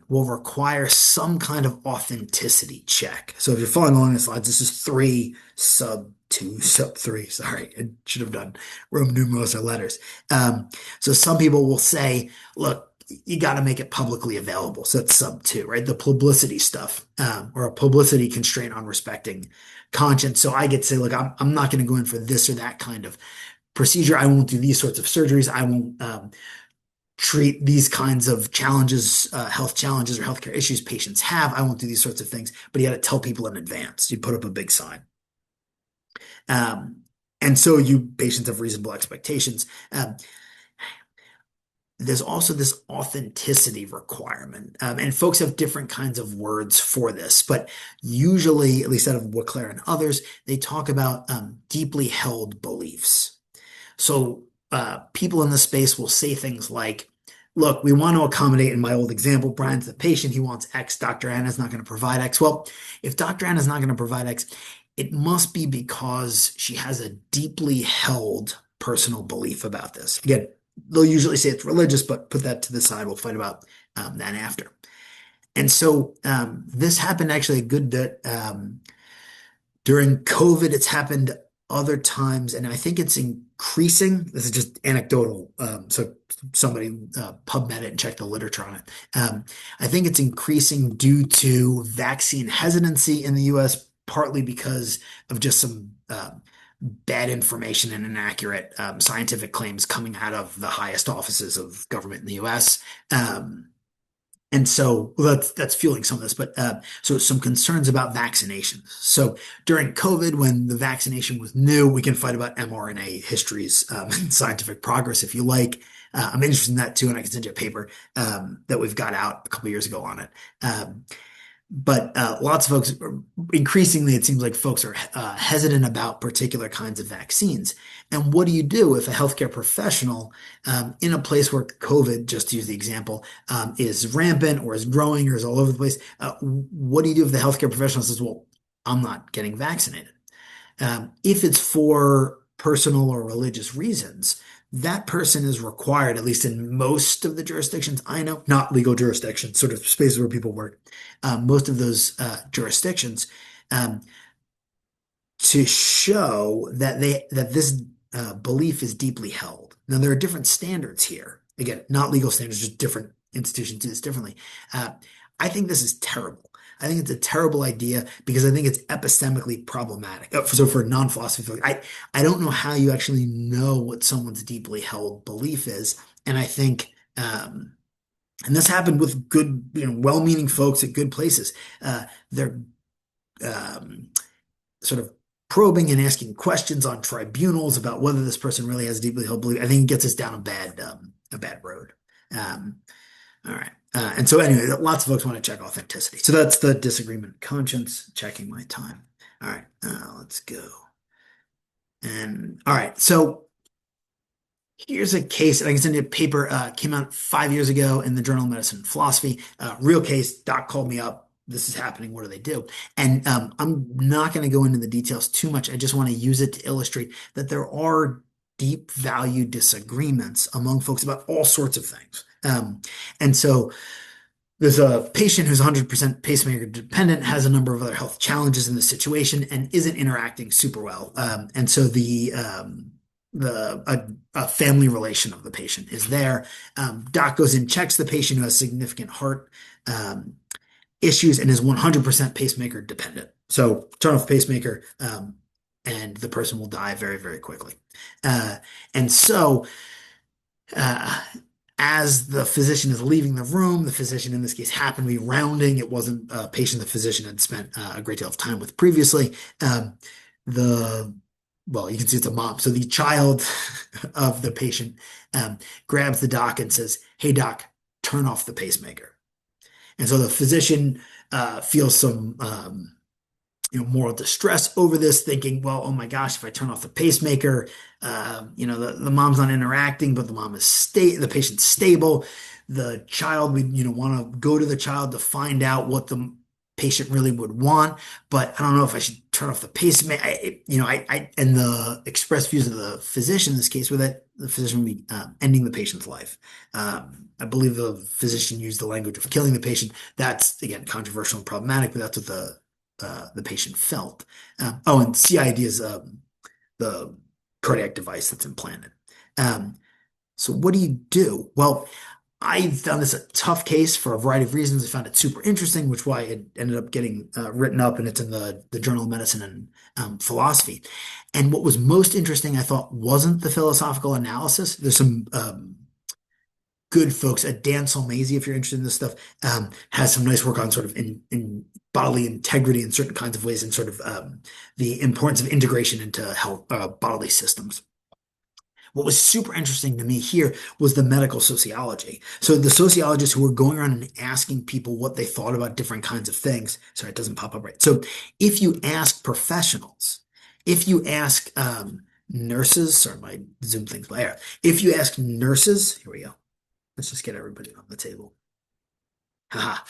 will require some kind of authenticity check. So if you're following along the slides, this is 3 sub 2 sub 3. Sorry, I should have done Roman numerals or letters. So some people will say, look, you got to make it publicly available. So it's sub 2, right? The publicity stuff or a publicity constraint on respecting conscience. So I get to say, look, I'm not going to go in for this or that kind of procedure. I won't do these sorts of surgeries. I won't treat these kinds of challenges, health challenges or healthcare issues patients have. I won't do these sorts of things, but you got to tell people in advance. You put up a big sign. And so you patients have reasonable expectations. There's also this authenticity requirement. And folks have different kinds of words for this, but usually, at least out of Wicklair and others, they talk about deeply held beliefs. So people in the space will say things like, look, we want to accommodate in my old example, Brian's the patient, he wants X, Dr. Anna's not going to provide X. Well, if Dr. Anna's not going to provide X, it must be because she has a deeply held personal belief about this. Again, they'll usually say it's religious, but put that to the side. We'll fight about that after. And so this happened actually a good bit during COVID. It's happened other times, and I think it's increasing. This is just anecdotal, so somebody PubMed it and check the literature on it. I think it's increasing due to vaccine hesitancy in the U.S., partly because of just some bad information and inaccurate scientific claims coming out of the highest offices of government in the U.S. And so well, that's fueling some of this, but so some concerns about vaccinations. So during COVID, when the vaccination was new, we can fight about mRNA histories and scientific progress if you like. I'm interested in that too, and I can send you a paper that we've got out a couple of years ago on it. But lots of folks, increasingly, it seems like folks are hesitant about particular kinds of vaccines. And what do you do if a healthcare professional in a place where COVID, just to use the example, is rampant or is growing or is all over the place? What do you do if the healthcare professional says, well, I'm not getting vaccinated? If it's for personal or religious reasons, that person is required, at least in most of the jurisdictions I know, not legal jurisdictions, sort of spaces where people work, most of those jurisdictions, um, to show that this belief is deeply held. Now, there are different standards here. Again, not legal standards, just different institutions do this differently. I think this is terrible. I think it's a terrible idea because I think it's epistemically problematic. So for non-philosophy, I don't know how you actually know what someone's deeply held belief is. And I think, and this happened with good, well-meaning folks at good places. They're sort of probing and asking questions on tribunals about whether this person really has a deeply held belief. I think it gets us down a bad road. All right. And so anyway, lots of folks want to check authenticity. So that's the disagreement of conscience, checking my time. All right, let's go. And all right, so here's a case, and I can send you a paper, came out 5 years ago in the Journal of Medicine and Philosophy. Real case, doc called me up. This is happening. What do they do? And I'm not going to go into the details too much. I just want to use it to illustrate that there are deep value disagreements among folks about all sorts of things. And so there's a patient who's 100% pacemaker dependent, has a number of other health challenges in the situation, and isn't interacting super well. And so a family relation of the patient is there. Doc goes in, checks the patient who has significant heart issues and is 100% pacemaker dependent. So turn off the pacemaker, and the person will die very, very quickly. And so as the physician is leaving the room, the physician in this case happened to be rounding. It wasn't a patient the physician had spent a great deal of time with previously. Well, you can see it's a mom. So the child of the patient grabs the doc and says, "Hey, doc, turn off the pacemaker." And so the physician feels some moral distress over this, thinking, well, oh my gosh, if I turn off the pacemaker, the mom's not interacting, but the patient's stable. The child, we want to go to the child to find out what the patient really would want, but I don't know if I should turn off the pacemaker. And the express views of the physician in this case were that the physician would be ending the patient's life. I believe the physician used the language of killing the patient. That's again controversial and problematic, but that's what the patient felt. And CID is the cardiac device that's implanted. So what do you do? Well, I found this a tough case for a variety of reasons. I found it super interesting, which why it ended up getting written up, and it's in the Journal of Medicine and Philosophy. And what was most interesting, I thought, wasn't the philosophical analysis. There's some good folks at Dan Solmesi, if you're interested in this stuff, has some nice work on sort of in bodily integrity in certain kinds of ways, and sort of the importance of integration into health bodily systems. What was super interesting to me here was the medical sociology. So the sociologists who were going around and asking people what they thought about different kinds of things. Sorry, it doesn't pop up right. So if you ask professionals, if you ask nurses, sorry, my Zoom thing's there. If you ask nurses, here we go. Let's just get everybody on the table. Haha.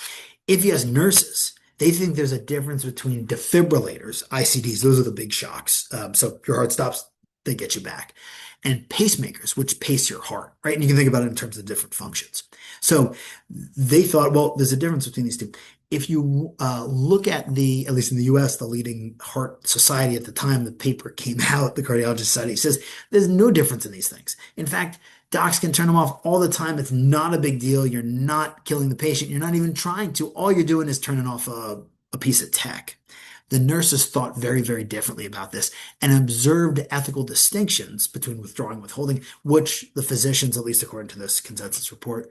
If you ask nurses, they think there's a difference between defibrillators, ICDs, those are the big shocks. So if your heart stops, they get you back. And pacemakers, which pace your heart, right? And you can think about it in terms of different functions. So they thought, well, there's a difference between these two. If you look at at least in the US, the leading heart society at the time the paper came out, the Cardiologist Society says there's no difference in these things. In fact, docs can turn them off all the time. It's not a big deal. You're not killing the patient. You're not even trying to. All you're doing is turning off a piece of tech. The nurses thought very, very differently about this and observed ethical distinctions between withdrawing and withholding, which the physicians, at least according to this consensus report,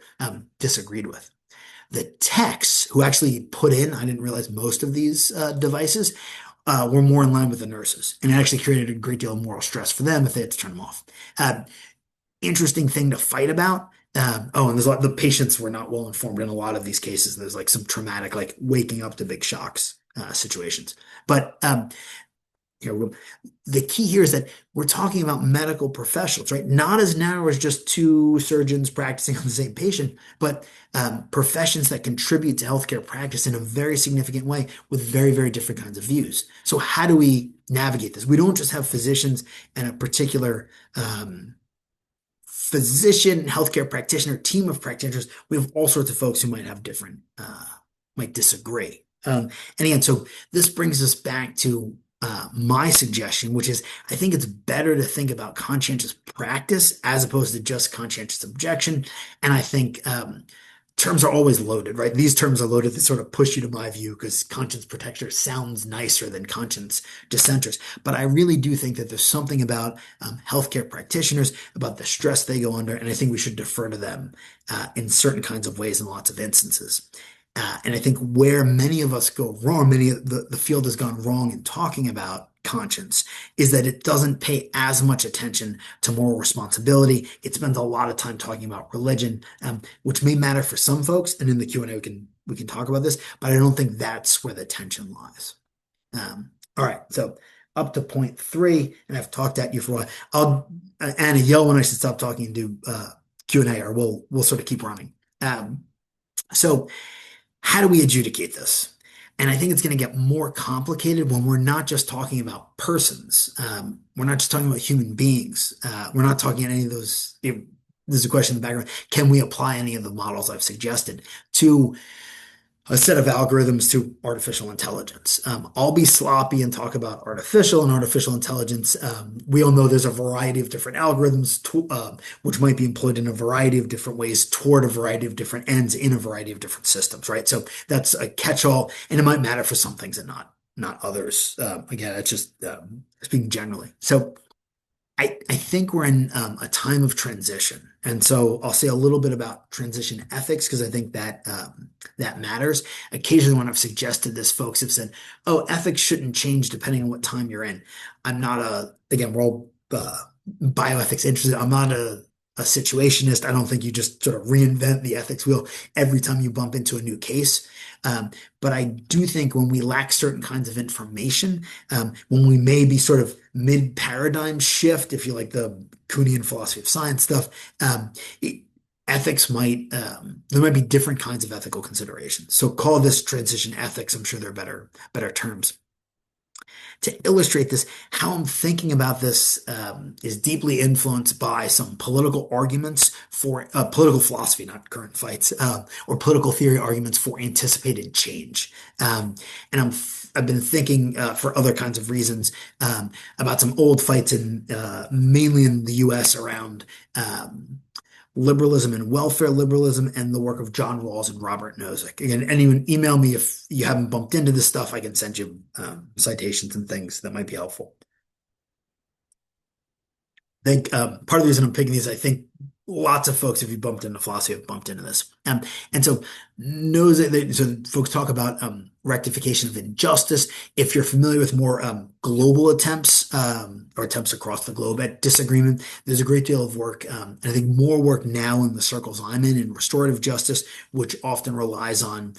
disagreed with. The techs who actually put in, I didn't realize most of these devices were more in line with the nurses, and it actually created a great deal of moral stress for them if they had to turn them off. Interesting thing to fight about. And there's the patients were not well informed in a lot of these cases. There's like some traumatic, like waking up to big shocks situations. But the key here is that we're talking about medical professionals, right? Not as narrow as just two surgeons practicing on the same patient, but professions that contribute to healthcare practice in a very significant way with very, very different kinds of views. So how do we navigate this? We don't just have physicians and a particular physician, healthcare practitioner, team of practitioners. We have all sorts of folks who might have different, might disagree. And again, so this brings us back to my suggestion, which is I think it's better to think about conscientious practice as opposed to just conscientious objection. And I think terms are always loaded, right? These terms are loaded to sort of push you to my view because conscience protector sounds nicer than conscience dissenters. But I really do think that there's something about healthcare practitioners, about the stress they go under, and I think we should defer to them in certain kinds of ways in lots of instances. And I think where many of us go wrong, many of the field has gone wrong in talking about conscience, is that it doesn't pay as much attention to moral responsibility. It spends a lot of time talking about religion, which may matter for some folks, and in the Q&A we can talk about this, but I don't think that's where the tension lies. All right, so up to point 3, and I've talked at you for a while. Anna, yell when I should stop talking and do Q&A, or we'll sort of keep running. So how do we adjudicate this? And I think it's going to get more complicated when we're not just talking about persons. We're not just talking about human beings. We're not talking any of those. There's a question in the background. Can we apply any of the models I've suggested to a set of algorithms to artificial intelligence? I'll be sloppy and talk about artificial intelligence. We all know there's a variety of different algorithms which might be employed in a variety of different ways toward a variety of different ends in a variety of different systems, right? So that's a catch-all, and it might matter for some things and not others. Again, it's just speaking generally. So I think we're in a time of transition. And so I'll say a little bit about transition ethics because I think that that matters. Occasionally when I've suggested this, folks have said, oh, ethics shouldn't change depending on what time you're in. I'm not again, we're all bioethics interested. I'm not a situationist. I don't think you just sort of reinvent the ethics wheel every time you bump into a new case. But I do think when we lack certain kinds of information, when we may be sort of mid-paradigm shift, if you like the Kuhnian philosophy of science stuff, ethics there might be different kinds of ethical considerations. So call this transition ethics. I'm sure there are better terms. To illustrate this, how I'm thinking about this is deeply influenced by some political arguments for political philosophy, not current fights, or political theory arguments for anticipated change. And I've been thinking for other kinds of reasons about some old fights mainly in the US around liberalism and welfare liberalism and the work of John Rawls and Robert Nozick. Again, anyone email me if you haven't bumped into this stuff. I can send you citations and things that might be helpful. I think part of the reason I'm picking these, I think lots of folks, if you bumped into philosophy, have bumped into this. And so so folks talk about rectification of injustice. If you're familiar with more global attempts or attempts across the globe at disagreement, there's a great deal of work, and I think more work now in the circles I'm in restorative justice, which often relies on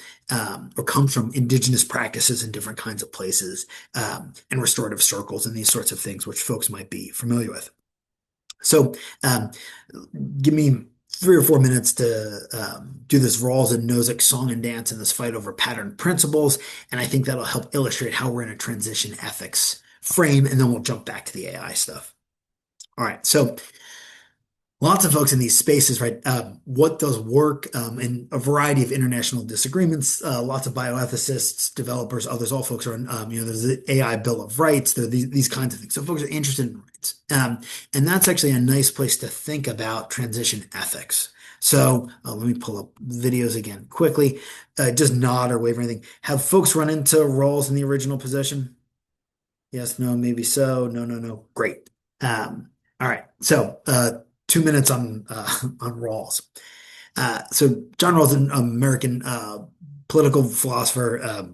or comes from indigenous practices in different kinds of places, and restorative circles and these sorts of things, which folks might be familiar with. So give me 3 or 4 minutes to do this Rawls and Nozick song and dance in this fight over pattern principles. And I think that'll help illustrate how we're in a transition ethics frame. And then we'll jump back to the AI stuff. All right. So lots of folks in these spaces, right? What does work in a variety of international disagreements? Lots of bioethicists, developers, others, all folks are in, there's the AI Bill of Rights, there are these kinds of things. So folks are interested in rights. And that's actually a nice place to think about transition ethics. So let me pull up videos again quickly. Just nod or wave or anything. Have folks run into roles in the original position? Yes, no, maybe so. No, no, no. Great. All right. So 2 minutes on Rawls. So John Rawls is an American political philosopher.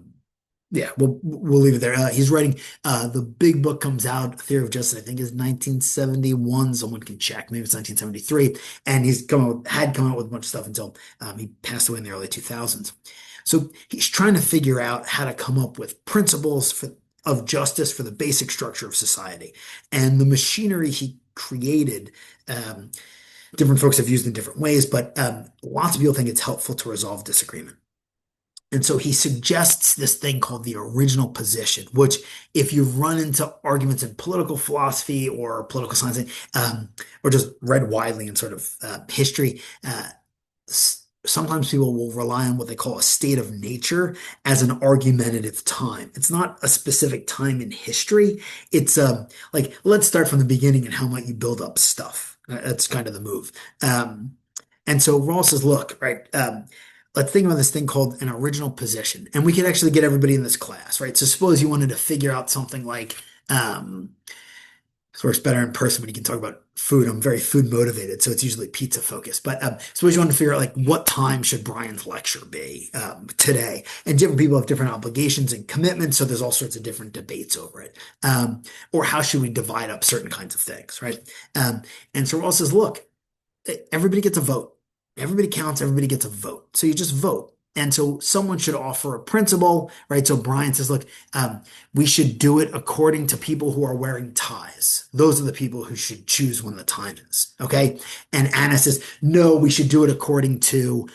Yeah, we'll leave it there. He's writing the big book comes out, Theory of Justice, I think is 1971. Someone can check. Maybe it's 1973. And had come out with a bunch of stuff until he passed away in the early 2000s. So he's trying to figure out how to come up with principles of justice for the basic structure of society. And the machinery he created, different folks have used in different ways, but lots of people think it's helpful to resolve disagreement. And so he suggests this thing called the original position, which if you've run into arguments in political philosophy or political science, or just read widely in sort of history, sometimes people will rely on what they call a state of nature as an argumentative time. It's not a specific time in history. It's like, let's start from the beginning and how might you build up stuff. That's kind of the move. And so Rawls says, look, right, let's think about this thing called an original position. And we could actually get everybody in this class, right? So suppose you wanted to figure out something like, it works better in person when you can talk about food. I'm very food motivated, so it's usually pizza focused. But suppose you want to figure out like what time should Brian's lecture be today? And different people have different obligations and commitments, so there's all sorts of different debates over it. Or how should we divide up certain kinds of things, right? And so Rawls says, look, everybody gets a vote. Everybody counts, everybody gets a vote. So you just vote. And so someone should offer a principle, right? So Brian says, look, we should do it according to people who are wearing ties. Those are the people who should choose when the time is, okay? And Anna says, no, we should do it according to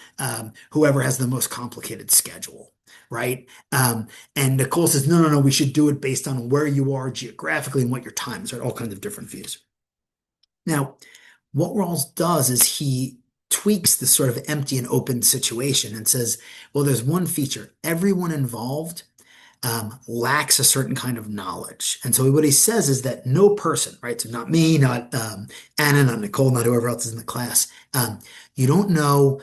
whoever has the most complicated schedule, right? And Nicole says, no, no, no, we should do it based on where you are geographically and what your time is, right? All kinds of different views. Now, what Rawls does is he tweaks this sort of empty and open situation and says, well, there's one feature. Everyone involved lacks a certain kind of knowledge. And so what he says is that no person, right? So not me, not Anna, not Nicole, not whoever else is in the class. You don't know.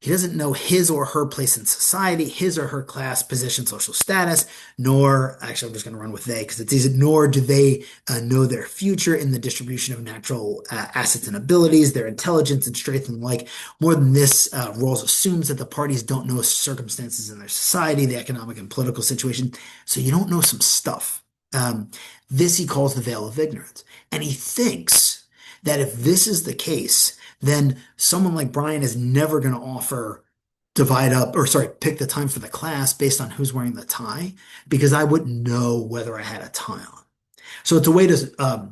He doesn't know his or her place in society, his or her class, position, social status, nor, actually, I'm just going to run with they because it's easy, nor do they know their future in the distribution of natural assets and abilities, their intelligence and strength and the like. More than this, Rawls assumes that the parties don't know circumstances in their society, the economic and political situation. So you don't know some stuff. This he calls the veil of ignorance. And he thinks that if this is the case, then someone like Brian is never going to offer pick the time for the class based on who's wearing the tie, because I wouldn't know whether I had a tie on. So it's a way to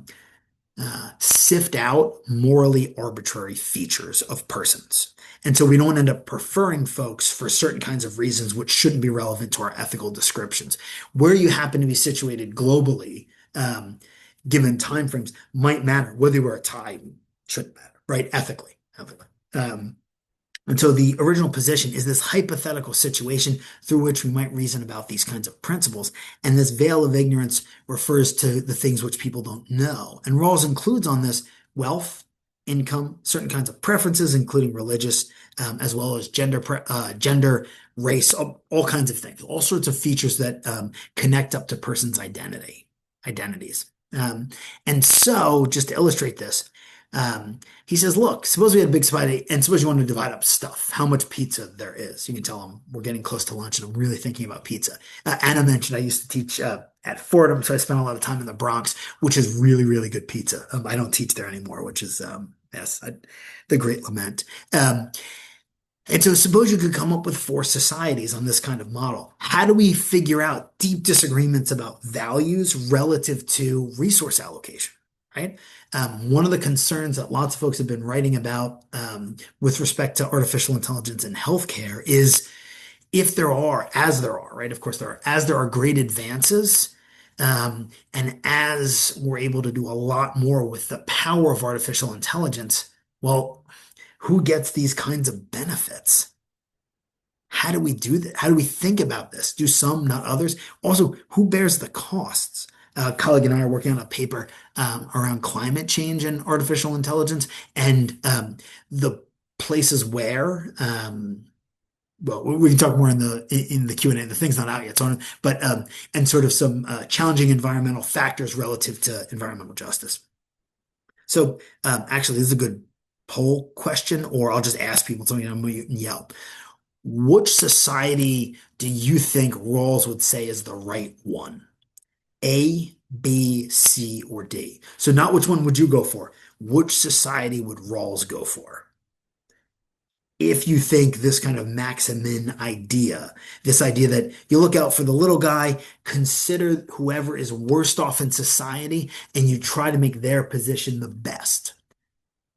sift out morally arbitrary features of persons. And so we don't end up preferring folks for certain kinds of reasons which shouldn't be relevant to our ethical descriptions. Where you happen to be situated globally, given timeframes, might matter. Whether you wear a tie shouldn't matter. Right? Ethically. And so the original position is this hypothetical situation through which we might reason about these kinds of principles. And this veil of ignorance refers to the things which people don't know. And Rawls includes on this wealth, income, certain kinds of preferences, including religious, as well as gender, race, all kinds of things, all sorts of features that connect up to person's identities. And so just to illustrate this, he says, look, suppose we had a big spaghetti and suppose you want to divide up stuff, how much pizza there is. You can tell him we're getting close to lunch and I'm really thinking about pizza. Anna mentioned I used to teach at Fordham, so I spent a lot of time in the Bronx, which is really, really good pizza. I don't teach there anymore, which is, the great lament. And so suppose you could come up with 4 societies on this kind of model. How do we figure out deep disagreements about values relative to resource allocation? right? One of the concerns that lots of folks have been writing about with respect to artificial intelligence in healthcare is if there are, as there are, right? Of course, as there are great advances, and as we're able to do a lot more with the power of artificial intelligence, well, who gets these kinds of benefits? How do we do that? How do we think about this? Do some, not others? Also, who bears the costs? A colleague and I are working on a paper around climate change and artificial intelligence, and the places where well, we can talk more in the Q&A. The thing's not out yet, so but and sort of some challenging environmental factors relative to environmental justice. So actually, this is a good poll question, or I'll just ask people something and I'm going to yell. Which society do you think Rawls would say is the right one? A, B, C, or D? So not which one would you go for? Which society would Rawls go for? If you think this kind of maximin idea, this idea that you look out for the little guy, consider whoever is worst off in society, and you try to make their position the best.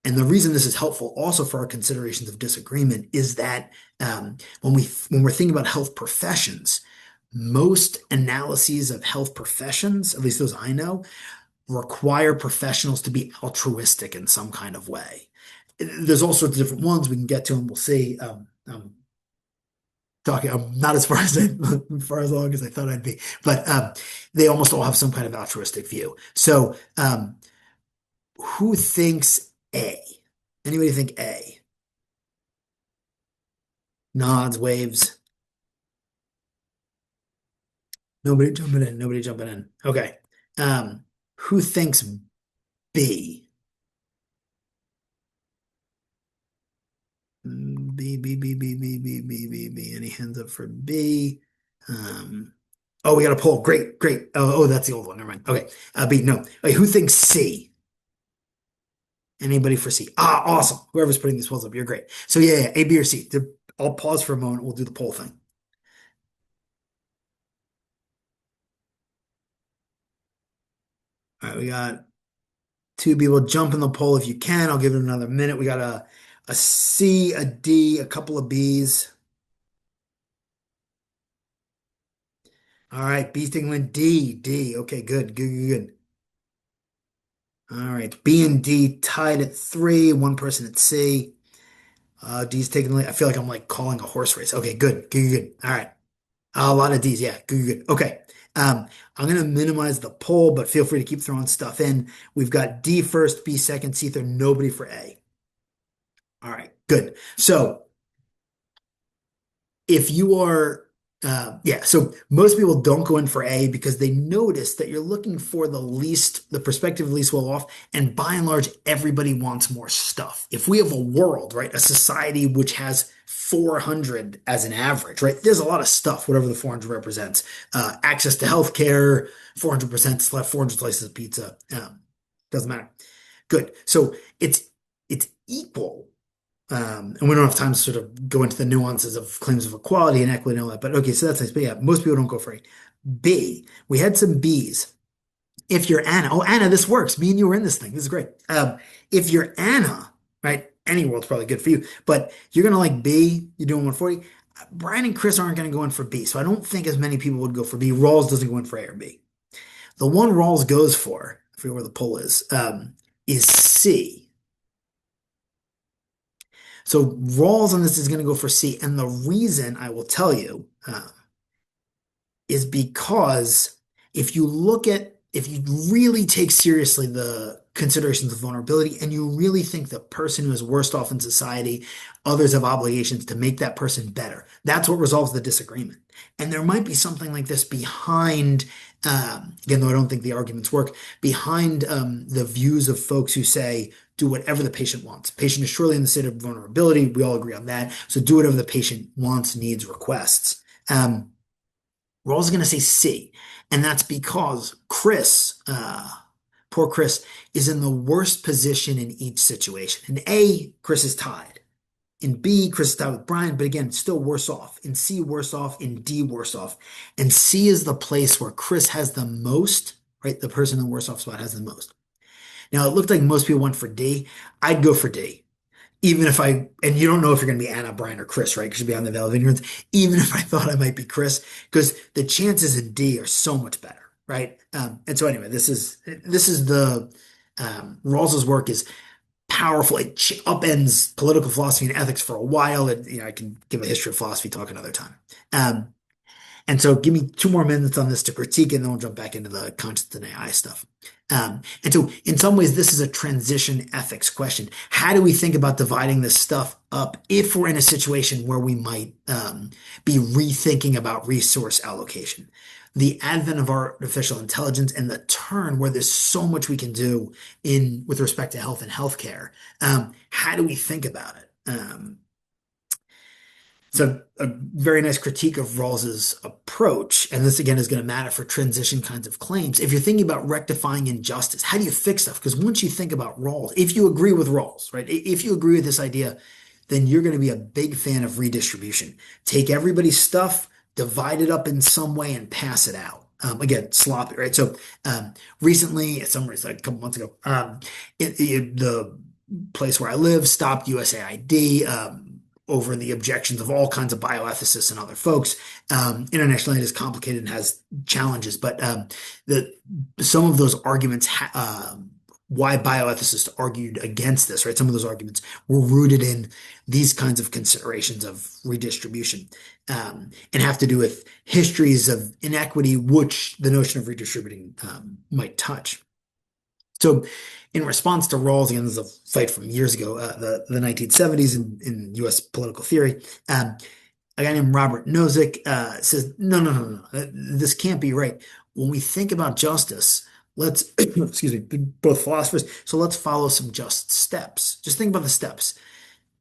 And the reason this is helpful also for our considerations of disagreement is that when we're thinking about health professions, most analyses of health professions, at least those I know, require professionals to be altruistic in some kind of way. There's all sorts of different ones we can get to, and we'll see. I'm not as far as far as long as I thought I'd be, but they almost all have some kind of altruistic view. So, who thinks A? Anybody think A? Nods, waves. Nobody jumping in. Nobody jumping in. Okay. Who thinks B? B, B, B, B, B, B, B, B, B. Any hands up for B? Oh, we got a poll. Great, great. Oh, that's the old one. Never mind. Okay. B, no. Okay, who thinks C? Anybody for C? Ah, awesome. Whoever's putting these polls up, you're great. So yeah, A, B, or C. I'll pause for a moment. We'll do the poll thing. All right, we got two people. Jump in the poll if you can. I'll give it another minute. We got a C, a D, a couple of Bs. All right, B's taking one. D, D. Okay, good, good, good, good. All right, B and D tied at 3. One person at C. D's taking the lead. I feel like I'm like calling a horse race. Okay, good, good, good. All right. A lot of D's. Yeah, good, good. Okay. I'm going to minimize the poll, but feel free to keep throwing stuff in. We've got D first, B second, C third, nobody for A. All right, good. So if you are, yeah, so most people don't go in for A because they notice that you're looking for the perspective least well off, and by and large, everybody wants more stuff. If we have a world, right, a society which has 400 as an average, right, there's a lot of stuff, whatever the 400 represents. Access to healthcare, 400%, 400 slices of pizza, doesn't matter. Good. So it's equal. And we don't have time to sort of go into the nuances of claims of equality and equity and all that. But okay, so that's nice. But yeah, most people don't go for A. B, we had some Bs. If you're Anna, oh, Anna, this works. Me and you were in this thing. This is great. If you're Anna, right, any world's probably good for you, but you're going to like B, you're doing 140. Brian and Chris aren't going to go in for B. So I don't think as many people would go for B. Rawls doesn't go in for A or B. The one Rawls goes for, I forget where the poll is C. So Rawls on this is going to go for C. And the reason I will tell you is because if you really take seriously the considerations of vulnerability and you really think the person who is worst off in society, others have obligations to make that person better. That's what resolves the disagreement. And there might be something like this behind, again, though I don't think the arguments work, behind the views of folks who say, do whatever the patient wants. Patient is surely in the state of vulnerability. We all agree on that. So do whatever the patient wants, needs, requests. We're also going to say C. And that's because Chris, poor Chris, is in the worst position in each situation. In A, Chris is tied. In B, Chris is tied with Brian, but again, still worse off. In C, worse off. In D, worse off. And C is the place where Chris has the most, right? The person in the worse off spot has the most. Now, it looked like most people went for D. I'd go for D. Even if and you don't know if you're going to be Anna, Brian, or Chris, right? Because you'll be on the Veil of Ignorance. Even if I thought I might be Chris, because the chances in D are so much better, right? And so anyway, this is the Rawls's work is powerful. It upends political philosophy and ethics for a while. I can give a history of philosophy talk another time. Um, and so give me 2 more minutes on this to critique, and then we'll jump back into the conscience and AI stuff. And so in some ways, this is a transition ethics question. How do we think about dividing this stuff up if we're in a situation where we might be rethinking about resource allocation? The advent of artificial intelligence and the turn where there's so much we can do in with respect to health and healthcare. How do we think about it? So a very nice critique of Rawls's approach, and this again is going to matter for transition kinds of claims. If you're thinking about rectifying injustice, how do you fix stuff? Because once you think about Rawls, if you agree with Rawls, right? If you agree with this idea, then you're going to be a big fan of redistribution. Take everybody's stuff, divide it up in some way, and pass it out. Again, sloppy, right? So recently, like a couple months ago, the place where I live stopped USAID. Over the objections of all kinds of bioethicists and other folks. International aid is complicated and has challenges, but some of those arguments, why bioethicists argued against this, right? Some of those arguments were rooted in these kinds of considerations of redistribution, and have to do with histories of inequity, which the notion of redistributing might touch. So, in response to Rawls, again, this is a fight from years ago, the 1970s in U.S. political theory. A guy named Robert Nozick says, no, no, no, no, this can't be right. When we think about justice, let's, excuse me, both philosophers, so let's follow some just steps. Just think about the steps.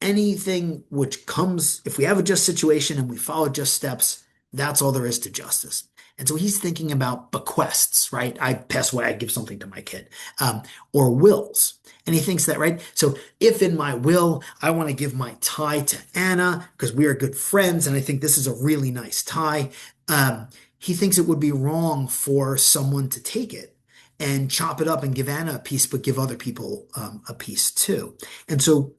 Anything which comes, if we have a just situation and we follow just steps, that's all there is to justice. And so he's thinking about bequests, right? I pass away, I give something to my kid, or wills. And he thinks that, right? So if in my will, I want to give my tie to Anna because we are good friends, and I think this is a really nice tie, he thinks it would be wrong for someone to take it and chop it up and give Anna a piece, but give other people a piece too. And so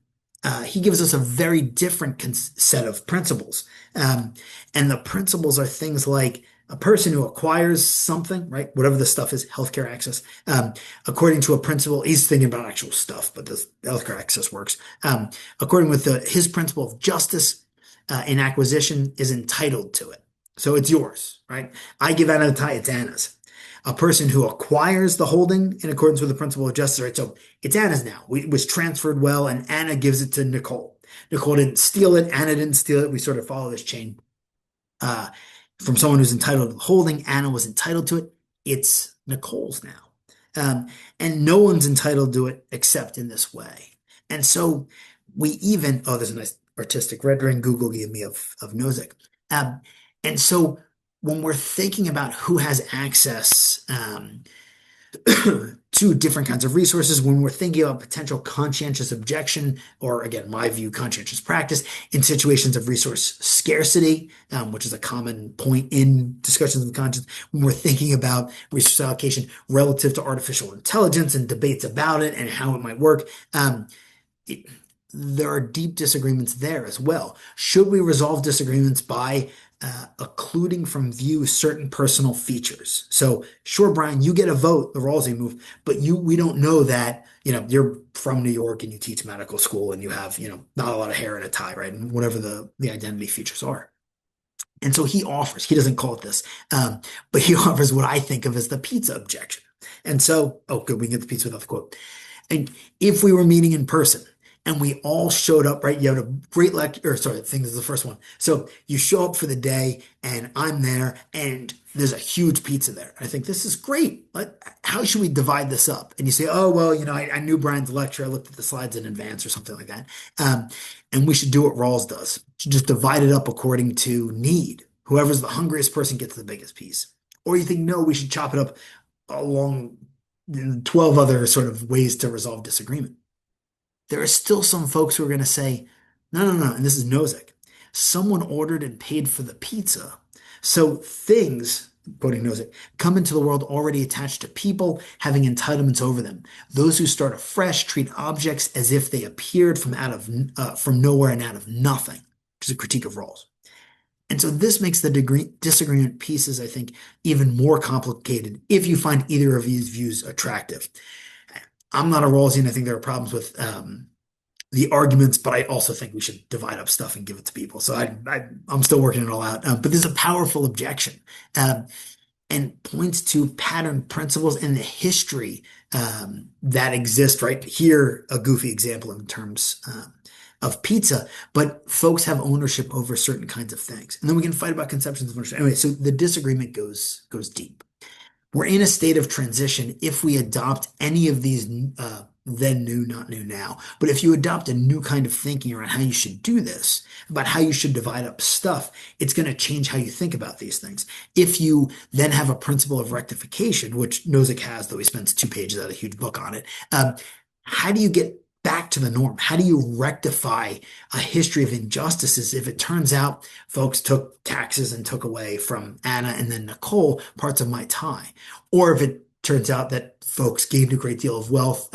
he gives us a very different set of principles. And the principles are things like a person who acquires something, right? Whatever the stuff is, healthcare access, according to a principle, he's thinking about actual stuff, but the healthcare access works. According with his principle of justice in acquisition is entitled to it. So it's yours, right? I give Anna a tie, it's Anna's. A person who acquires the holding in accordance with the principle of justice, right? So it's Anna's now. It was transferred well, and Anna gives it to Nicole. Nicole didn't steal it. Anna didn't steal it. We sort of follow this chain. From someone who's entitled to the holding, Anna was entitled to it. It's Nicole's now. And no one's entitled to it except in this way. And so there's a nice artistic rendering Google gave me of Nozick. And so when we're thinking about who has access to different kinds of resources, when we're thinking about potential conscientious objection, or again, my view, conscientious practice in situations of resource scarcity, which is a common point in discussions of conscience, when we're thinking about resource allocation relative to artificial intelligence and debates about it and how it might work, there are deep disagreements there as well. Should we resolve disagreements by occluding from view certain personal features? So sure, Brian, you get a vote, the Rawlsy move, but we don't know that, you're from New York and you teach medical school and you have, not a lot of hair and a tie, right? And whatever the identity features are. And so he doesn't call it this, but he offers what I think of as the pizza objection. And so, oh, good, we can get the pizza without the quote. And if we were meeting in person, and we all showed up, right? You had a great lecture, I think this is the first one. So you show up for the day and I'm there and there's a huge pizza there. I think this is great. How should we divide this up? And you say, oh, well, I knew Brian's lecture. I looked at the slides in advance or something like that. And we should do what Rawls does. Just divide it up according to need. Whoever's the hungriest person gets the biggest piece. Or you think, no, we should chop it up along 12 other sort of ways to resolve disagreement. There are still some folks who are going to say, no, no, no, and this is Nozick. Someone ordered and paid for the pizza. So things, quoting Nozick, come into the world already attached to people, having entitlements over them. Those who start afresh treat objects as if they appeared from nowhere and out of nothing, which is a critique of roles. And so this makes the disagreement pieces, I think, even more complicated if you find either of these views attractive. I'm not a Rawlsian. I think there are problems with the arguments, but I also think we should divide up stuff and give it to people. So I'm still working it all out. But this is a powerful objection. And points to pattern principles and the history that exist right here. A goofy example in terms of pizza, but folks have ownership over certain kinds of things, and then we can fight about conceptions of ownership. Anyway, so the disagreement goes deep. We're in a state of transition if we adopt any of these then new, not new now. But if you adopt a new kind of thinking around how you should do this, about how you should divide up stuff, it's going to change how you think about these things. If you then have a principle of rectification, which Nozick has, though he spends 2 pages out of a huge book on it, how do you get back to the norm? How do you rectify a history of injustices if it turns out folks took taxes and took away from Anna and then Nicole parts of my tie? Or if it turns out that folks gained a great deal of wealth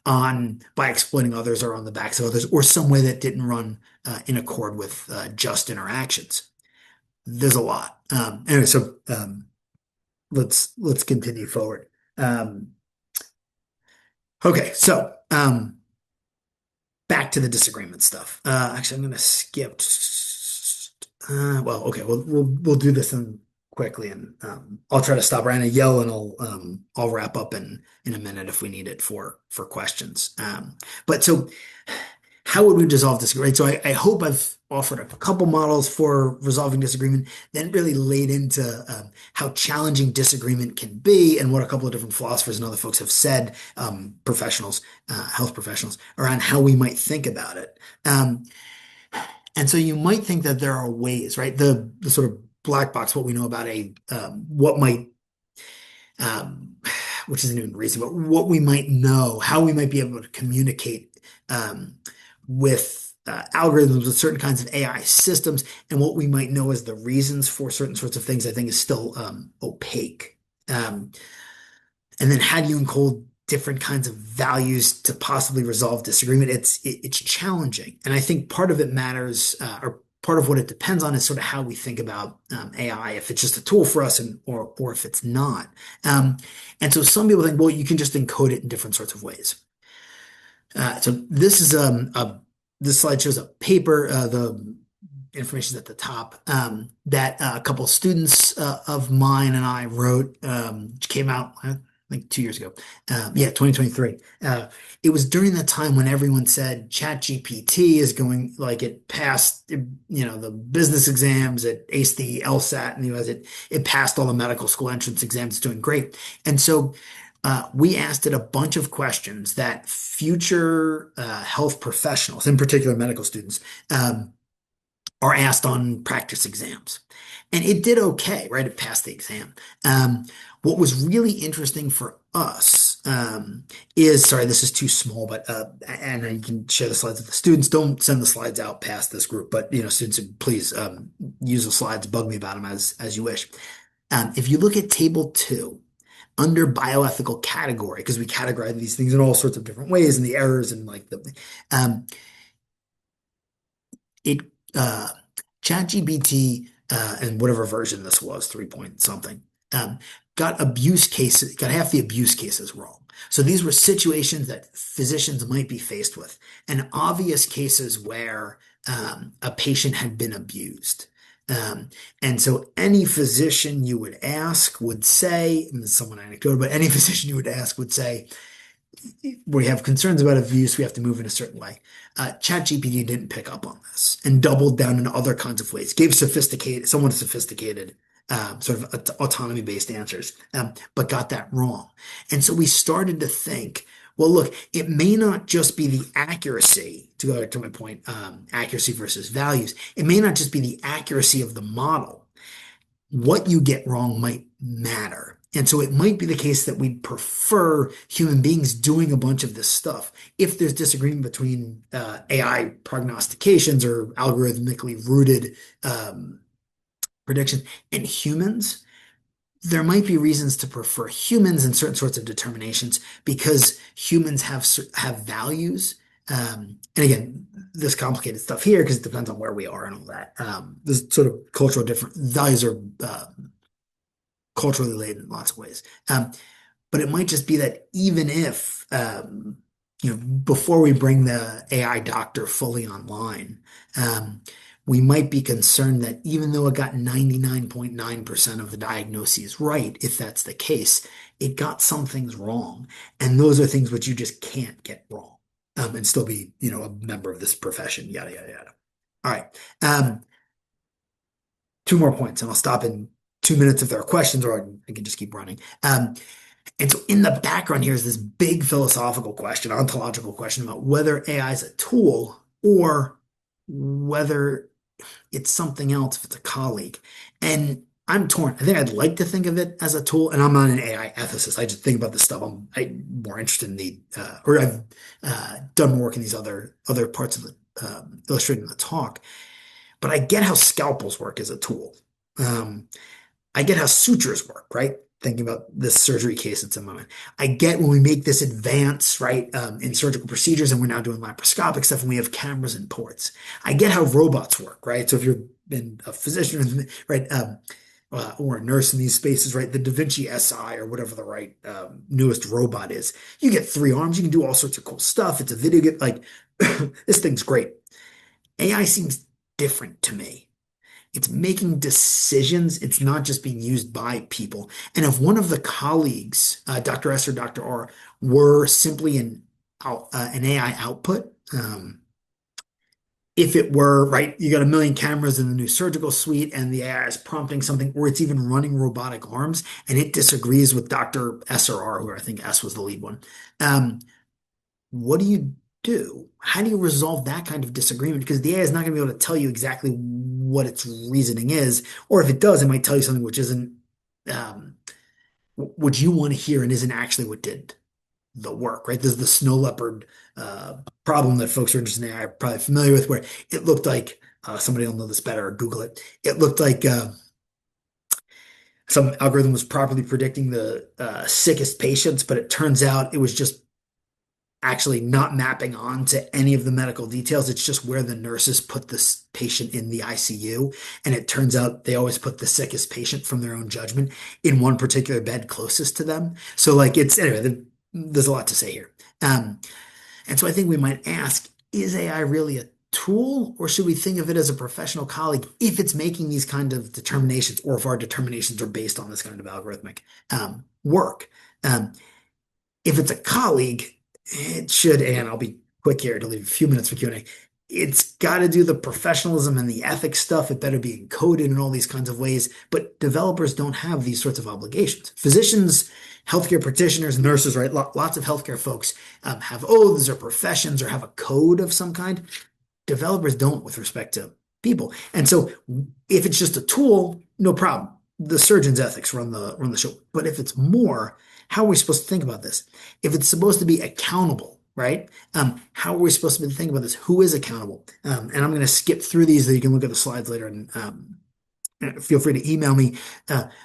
on by exploiting others or on the backs of others, or some way that didn't run in accord with just interactions. There's a lot. Anyway, so let's continue forward. Okay, so back to the disagreement stuff. Actually, I'm going to skip. Well, okay, we'll do this in quickly, and I'll try to stop Ryan and yell, and I'll wrap up in a minute if we need it for questions. But so, how would we resolve disagreement? So I hope I've offered a couple models for resolving disagreement, then really laid into how challenging disagreement can be, and what a couple of different philosophers and other folks have said, professionals, health professionals, around how we might think about it. And so you might think that there are ways, right? The sort of black box, what we know about what might, which isn't even reason, but what we might know, how we might be able to communicate with algorithms, with certain kinds of AI systems, and what we might know as the reasons for certain sorts of things, I think is still opaque. And then how do you encode different kinds of values to possibly resolve disagreement? It's challenging, and I think part of it matters, or part of what it depends on is sort of how we think about AI, if it's just a tool for us, or if it's not. And so some people think, well, you can just encode it in different sorts of ways. So this is this slide shows a paper. The information is at the top, that a couple of students of mine and I wrote, came out, I think 2 years ago. 2023. It was during the time when everyone said ChatGPT is going, like, it passed, the business exams, it aced the LSAT in the US, it passed all the medical school entrance exams, it's doing great. And so we asked it a bunch of questions that future health professionals, in particular medical students, are asked on practice exams. And it did okay, right? It passed the exam. What was really interesting for us is, sorry, this is too small, but and you can share the slides with the students. Don't send the slides out past this group, but students, please use the slides, bug me about them as you wish. If you look at table 2, under bioethical category, because we categorize these things in all sorts of different ways, and the errors and like it ChatGPT and whatever version this was, 3 point something, got half the abuse cases wrong. So these were situations that physicians might be faced with, and obvious cases where a patient had been abused. And so any physician you would ask would say, and this is somewhat anecdotal, but any physician you would ask would say, we have concerns about abuse, we have to move in a certain way. ChatGPT didn't pick up on this and doubled down in other kinds of ways, gave somewhat sophisticated sort of autonomy-based answers, but got that wrong. And so we started to think, well, look, it may not just be the accuracy, to go back to my point, accuracy versus values. It may not just be the accuracy of the model. What you get wrong might matter. And so it might be the case that we'd prefer human beings doing a bunch of this stuff. If there's disagreement between AI prognostications or algorithmically rooted predictions and humans, there might be reasons to prefer humans in certain sorts of determinations because humans have values. And again, this complicated stuff here because it depends on where we are and all that. This sort of cultural different values are culturally related in lots of ways. But it might just be that even if, before we bring the AI doctor fully online, um, we might be concerned that even though it got 99.9% of the diagnoses right, if that's the case, it got some things wrong. And those are things which you just can't get wrong, and still be, a member of this profession, yada, yada, yada. All right. Two more points, and I'll stop in 2 minutes if there are questions, or I can just keep running. And so in the background here is this big philosophical question, ontological question about whether AI is a tool or whether it's something else if it's a colleague. And I'm torn. I think I'd like to think of it as a tool, and I'm not an AI ethicist. I just think about this stuff. I'm more interested in or I've done more work in these other parts of the illustrating the talk. But I get how scalpels work as a tool. Um, I get how sutures work, right? Thinking about this surgery case at the moment. I get when we make this advance, right, in surgical procedures and we're now doing laparoscopic stuff and we have cameras and ports. I get how robots work, right? So if you've been a physician, right, or a nurse in these spaces, right, the Da Vinci SI or whatever the right newest robot is, you get 3 arms, you can do all sorts of cool stuff. It's a video game, like this thing's great. AI seems different to me. It's making decisions. It's not just being used by people. And if one of the colleagues, Dr. S or Dr. R, were simply an AI output, if it were, right, you got a million cameras in the new surgical suite and the AI is prompting something, or it's even running robotic arms and it disagrees with Dr. S or R, who I think S was the lead one. Um, what do you do? How do you resolve that kind of disagreement? Because the AI is not going to be able to tell you exactly what its reasoning is, or if it does, it might tell you something which isn't um, what you want to hear and isn't actually what did the work, right? This is the snow leopard problem that folks who are interested in AI are probably familiar with, where it looked like somebody will know this better or Google it. It looked like some algorithm was properly predicting the sickest patients, but it turns out it was just actually not mapping on to any of the medical details. It's just where the nurses put this patient in the ICU. And it turns out they always put the sickest patient from their own judgment in one particular bed closest to them. So like anyway, there's a lot to say here. And so I think we might ask, is AI really a tool, or should we think of it as a professional colleague if it's making these kind of determinations, or if our determinations are based on this kind of algorithmic work? Um, if it's a colleague, it should, and I'll be quick here to leave a few minutes for Q&A. It's got to do the professionalism and the ethics stuff. It better be encoded in all these kinds of ways. But developers don't have these sorts of obligations. Physicians, healthcare practitioners, nurses, right? Lots of healthcare folks have oaths or professions or have a code of some kind. Developers don't with respect to people. And so if it's just a tool, no problem. The surgeon's ethics run the show. But if it's more, how are we supposed to think about this? If it's supposed to be accountable, right? How are we supposed to think about this? Who is accountable? And I'm going to skip through these so you can look at the slides later and feel free to email me.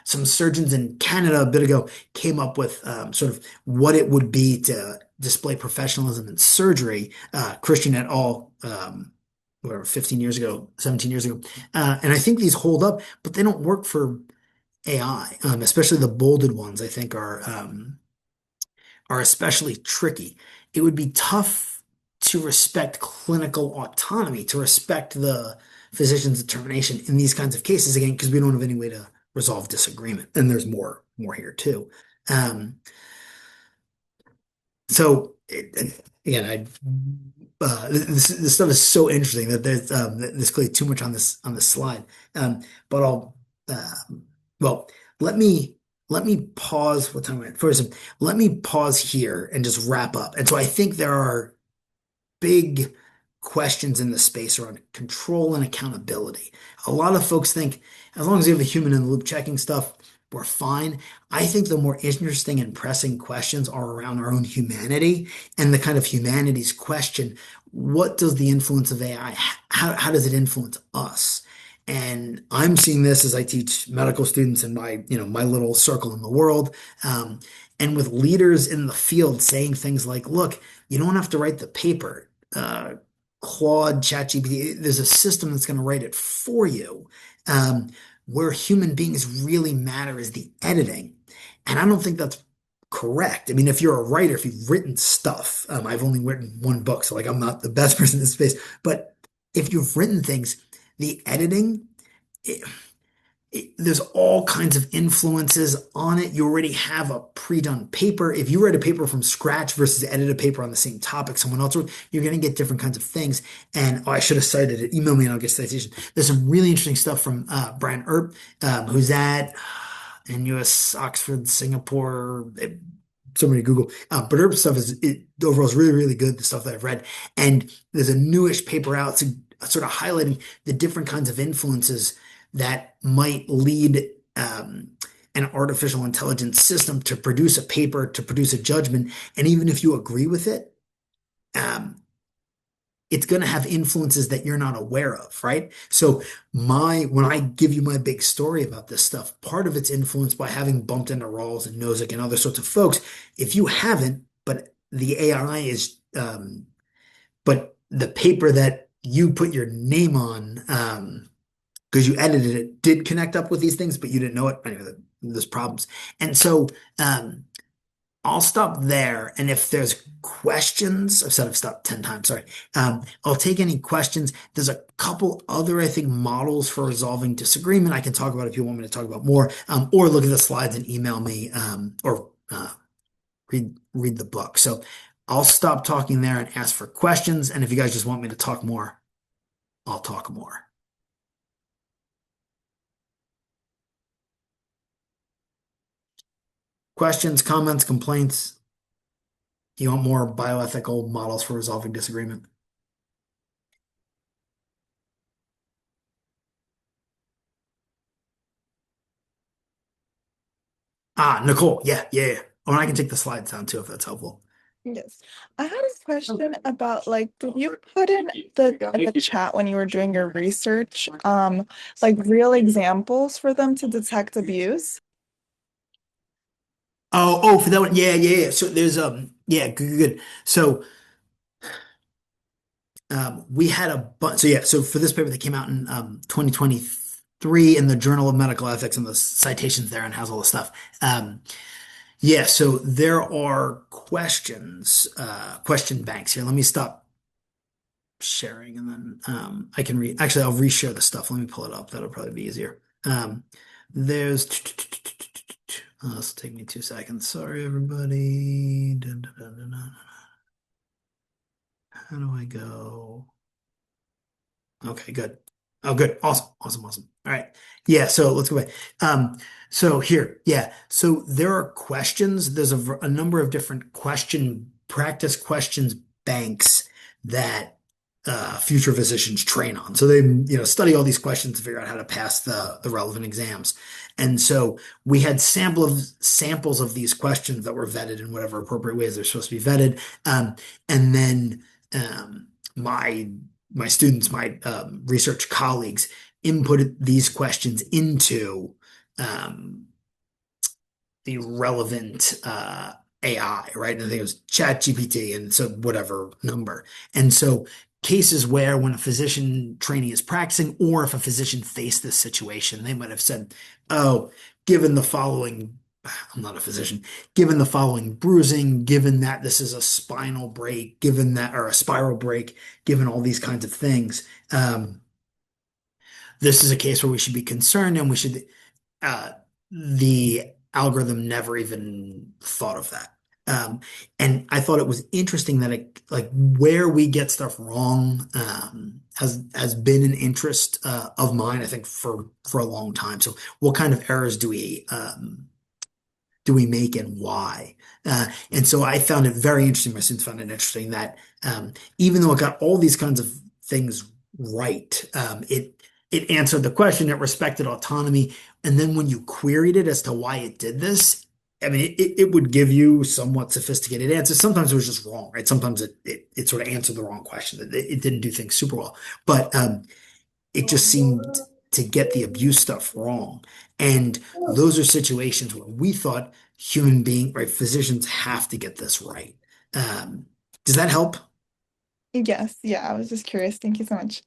Some surgeons in Canada a bit ago came up with sort of what it would be to display professionalism in surgery. Christian et al. Whatever, 15 years ago, 17 years ago. And I think these hold up, but they don't work for AI, especially the bolded ones, I think are especially tricky. It would be tough to respect clinical autonomy, to respect the physician's determination in these kinds of cases, again, because we don't have any way to resolve disagreement. And there's more here too. Again, this stuff is so interesting that there's clearly too much on this slide. But I'll well, let me pause. What time am I at? First, let me pause here and just wrap up. And so I think there are big questions in the space around control and accountability. A lot of folks think as long as you have a human in the loop checking stuff, we're fine. I think the more interesting and pressing questions are around our own humanity and the kind of humanities question. What does the influence of AI, how does it influence us? And I'm seeing this as I teach medical students in my little circle in the world. Um, and with leaders in the field saying things like, look, you don't have to write the paper. Claude, ChatGPT, there's a system that's going to write it for you. Um, where human beings really matter is the editing. And I don't think that's correct. I mean, if you're a writer, if you've written stuff, I've only written one book, so like I'm not the best person in this space, but if you've written things, the editing, it, there's all kinds of influences on it. You already have a pre-done paper. If you write a paper from scratch versus edit a paper on the same topic someone else wrote, you're going to get different kinds of things. And I should have cited it. Email me and I'll get citation. There's some really interesting stuff from Brian Earp, who's at NUS, Oxford, Singapore. Somebody Google. But Earp stuff overall is really, really good. The stuff that I've read. And there's a newish paper out, sort of highlighting the different kinds of influences that might lead an artificial intelligence system to produce a paper, to produce a judgment. And even if you agree with it, um, it's going to have influences that you're not aware of, right? So when I give you my big story about this stuff, part of it's influenced by having bumped into Rawls and Nozick and other sorts of folks. If you haven't, but the AI but the paper that you put your name on, because you edited it, did connect up with these things, but you didn't know it. Anyway, there's problems. And so I'll stop there. And if there's questions, I've said I've stopped 10 times, sorry. I'll take any questions. There's a couple other, I think, models for resolving disagreement I can talk about if you want me to talk about more, or look at the slides and email me, or read the book. So I'll stop talking there and ask for questions. And if you guys just want me to talk more, I'll talk more. Questions, comments, complaints? You want more bioethical models for resolving disagreement? Nicole. Yeah, yeah, yeah. Oh, and I can take the slides down too if that's helpful. Yes. I had a question about like, did you put in the chat when you were doing your research, like real examples for them to detect abuse? Oh, for that one. Yeah, yeah, yeah. So there's yeah, good, good. So we had a bunch. So yeah, so for this paper that came out in 2023 in the Journal of Medical Ethics, and the citations there and has all the stuff. Yeah, so there are question banks here. Let me stop sharing and then I can read. Actually, I'll reshare the stuff. Let me pull it up. That'll probably be easier. There's this will take me 2 seconds. Sorry, everybody. How do I go? Okay, good. Oh, good. Awesome. Awesome. Awesome. All right. Yeah. So let's go back. So here, yeah. So there are questions. There's a number of different practice questions banks that future physicians train on. So they, study all these questions to figure out how to pass the relevant exams. And so we had samples of these questions that were vetted in whatever appropriate ways they're supposed to be vetted. And then my students, my research colleagues, inputted these questions into um, the relevant AI, right? And I think it was ChatGPT, and so whatever number. And so cases where when a physician trainee is practicing, or if a physician faced this situation, they might have said, "Oh, given the following." I'm not a physician. Given the following bruising, given that this is a spinal break, given that, or a spiral break, given all these kinds of things, this is a case where we should be concerned, and uh, the algorithm never even thought of that. And I thought it was interesting that like where we get stuff wrong, has been an interest of mine, I think, for a long time. So what kind of errors do we make and why? And so I found it very interesting. My students found it interesting that even though it got all these kinds of things right, it answered the question, it respected autonomy, and then when you queried it as to why it did this, I mean, it would give you somewhat sophisticated answers. Sometimes it was just wrong, right? Sometimes it sort of answered the wrong question. It didn't do things super well, but it just seemed to get the abuse stuff wrong. And those are situations where we thought right, physicians have to get this right. Um, does that help? Yes, yeah, I was just curious. Thank you so much.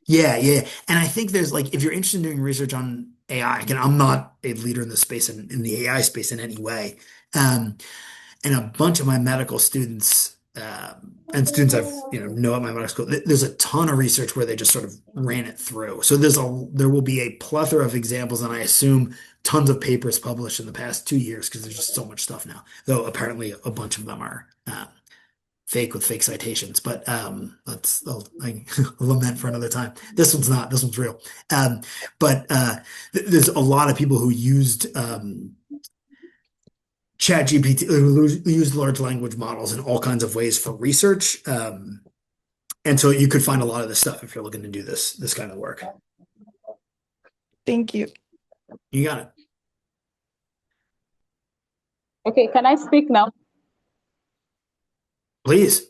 Yeah, yeah. And I think there's like, if you're interested in doing research on AI, again, I'm not a leader in the space in the AI space in any way. Um, and a bunch of my medical students, and students know at my medical school, there's a ton of research where they just sort of ran it through. So there will be a plethora of examples, and I assume tons of papers published in the past 2 years because there's just so much stuff now. Though apparently a bunch of them are fake with fake citations, but I lament for another time. This one's not. This one's real. Um, but there's a lot of people who used Chat GPT, used large language models in all kinds of ways for research. And so you could find a lot of this stuff if you're looking to do this kind of work. Thank you. You got it. Okay, can I speak now? Please.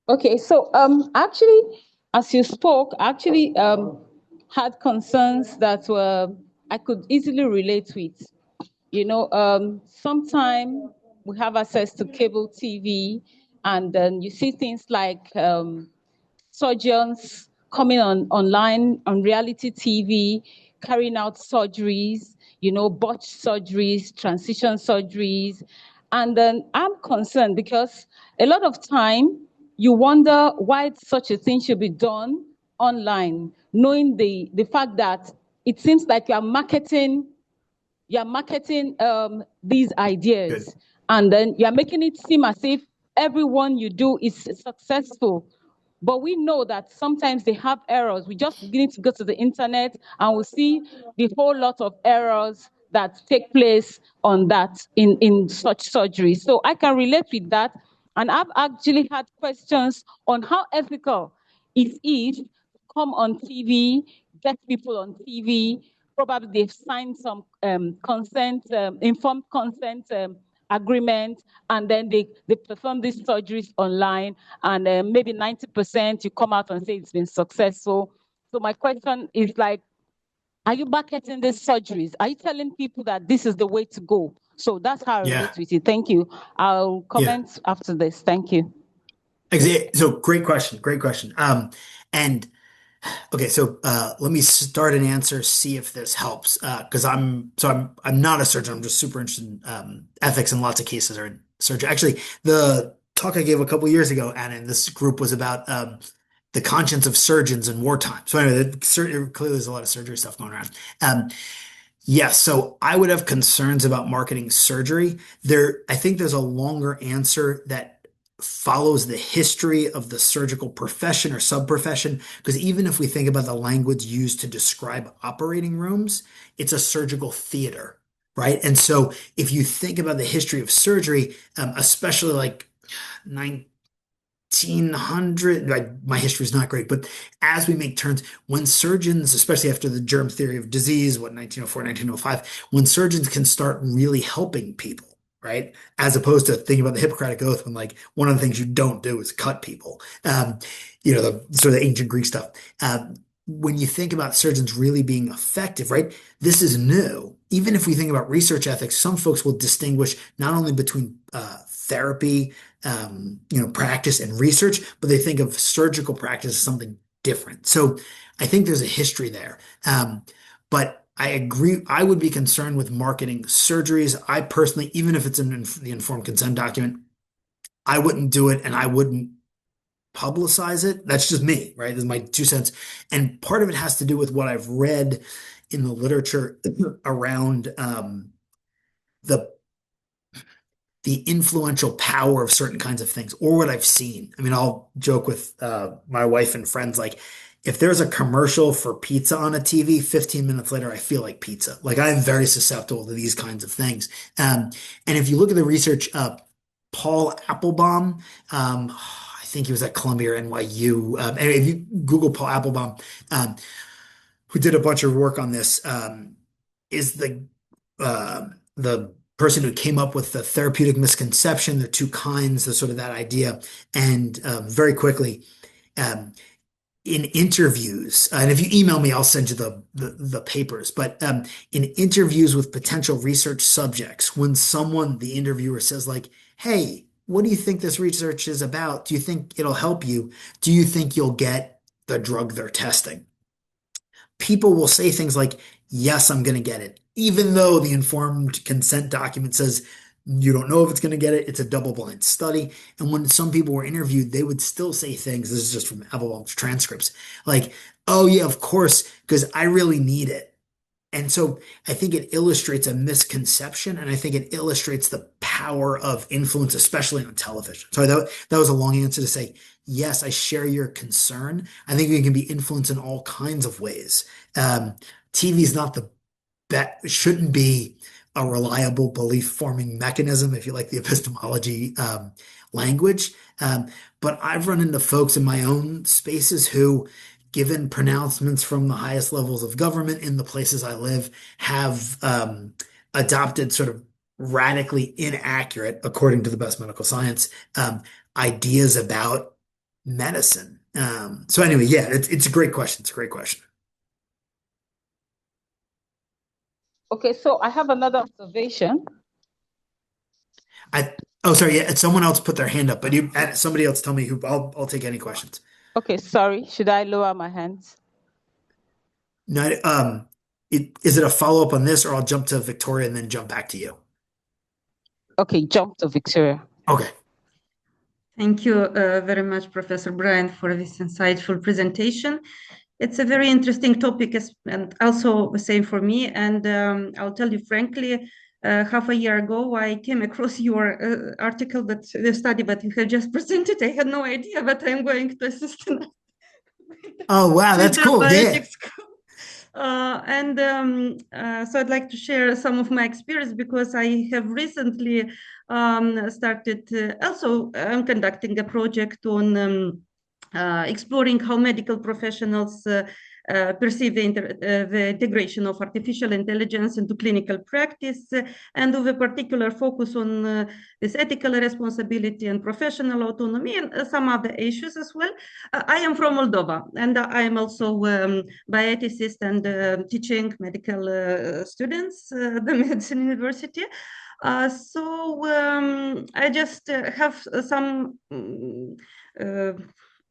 Okay, so actually, as you spoke, I actually had concerns that were I could easily relate with. Sometime we have access to cable TV, and then you see things like surgeons coming online on reality TV, carrying out surgeries, botched surgeries, transition surgeries. And then I'm concerned because a lot of time you wonder why such a thing should be done online, knowing the fact that it seems like you're marketing these Good. ideas, and then you're making it seem as if everyone you do is successful. But we know that sometimes they have errors. We just need to go to the internet and we see the whole lot of errors that take place on that in such surgery. So I can relate with that. And I've actually had questions on how ethical it is to come on TV, get people on TV. Probably they've signed some consent, informed consent agreement, and then they perform these surgeries online, and maybe 90% you come out and say it's been successful. So my question is like, are you marketing these surgeries? Are you telling people that this is the way to go? So that's how I Yeah. relate with it. Thank you. I'll Yeah. comment after this. Thank you. So great question. Great question. And okay, so let me start an answer, see if this helps. Because I'm not a surgeon. I'm just super interested in ethics, and lots of cases are in surgery. Actually, the talk I gave a couple years ago, and in this group was about the conscience of surgeons in wartime. So anyway, clearly there's a lot of surgery stuff going around. Yes, so I would have concerns about marketing surgery. I think there's a longer answer that follows the history of the surgical profession or sub-profession, because even if we think about the language used to describe operating rooms, it's a surgical theater, right? And so if you think about the history of surgery, especially like 1900, my history is not great, but as we make turns, when surgeons, especially after the germ theory of disease, 1904, 1905, when surgeons can start really helping people, right? As opposed to thinking about the Hippocratic Oath, when like one of the things you don't do is cut people. The sort of the ancient Greek stuff. When you think about surgeons really being effective, right? This is new. Even if we think about research ethics, some folks will distinguish not only between therapy, practice and research, but they think of surgical practice as something different. So I think there's a history there. But I agree. I would be concerned with marketing surgeries. I personally, even if it's in the informed consent document, I wouldn't do it and I wouldn't publicize it. That's just me, right? This is my 2 cents. And part of it has to do with what I've read in the literature around the the influential power of certain kinds of things, or what I've seen. I mean, I'll joke with my wife and friends, like, if there's a commercial for pizza on a TV, 15 minutes later, I feel like pizza. Like, I'm very susceptible to these kinds of things. And if you look at the research, Paul Applebaum, I think he was at Columbia or NYU. And if you Google Paul Applebaum, who did a bunch of work on this, is the person who came up with the therapeutic misconception, the two kinds, the sort of that idea. And very quickly, um, in interviews, and if you email me, I'll send you the papers. But in interviews with potential research subjects, when the interviewer says like, "Hey, what do you think this research is about? Do you think it'll help you? Do you think you'll get the drug they're testing?" People will say things like, "Yes, I'm going to get it," even though the informed consent document says you don't know if it's going to get it. It's a double-blind study. And when some people were interviewed, they would still say things. This is just from Avalanche transcripts, like, "Oh yeah, of course, because I really need it." And so I think it illustrates a misconception, and I think it illustrates the power of influence, especially on television. So that was a long answer to say, yes, I share your concern. I think we can be influenced in all kinds of ways. TV is not the bet, shouldn't be a reliable belief forming mechanism, if you like the epistemology language. But I've run into folks in my own spaces who, given pronouncements from the highest levels of government in the places I live, have adopted sort of radically inaccurate, according to the best medical science, ideas about medicine. So anyway, yeah, it's a great question. It's a great question. Okay, so I have another observation. Oh, sorry, yeah, someone else put their hand up, but somebody else tell me who. I'll take any questions. Okay, sorry. Should I lower my hands? No, is it a follow-up on this, or I'll jump to Victoria and then jump back to you? Okay, jump to Victoria. Okay. Thank you very much, Professor Bryan, for this insightful presentation. It's a very interesting topic, and also the same for me. And I'll tell you frankly, half a year ago, I came across your article, the study that you have just presented. I had no idea that I'm going to assist in. Oh, wow, that's cool. Yeah. So I'd like to share some of my experience, because I have recently started I'm conducting a project on exploring how medical professionals perceive the integration of artificial intelligence into clinical practice, and with a particular focus on this ethical responsibility and professional autonomy, and some other issues as well. I am from Moldova, and I am also bioethicist and teaching medical students at the medicine university. I just have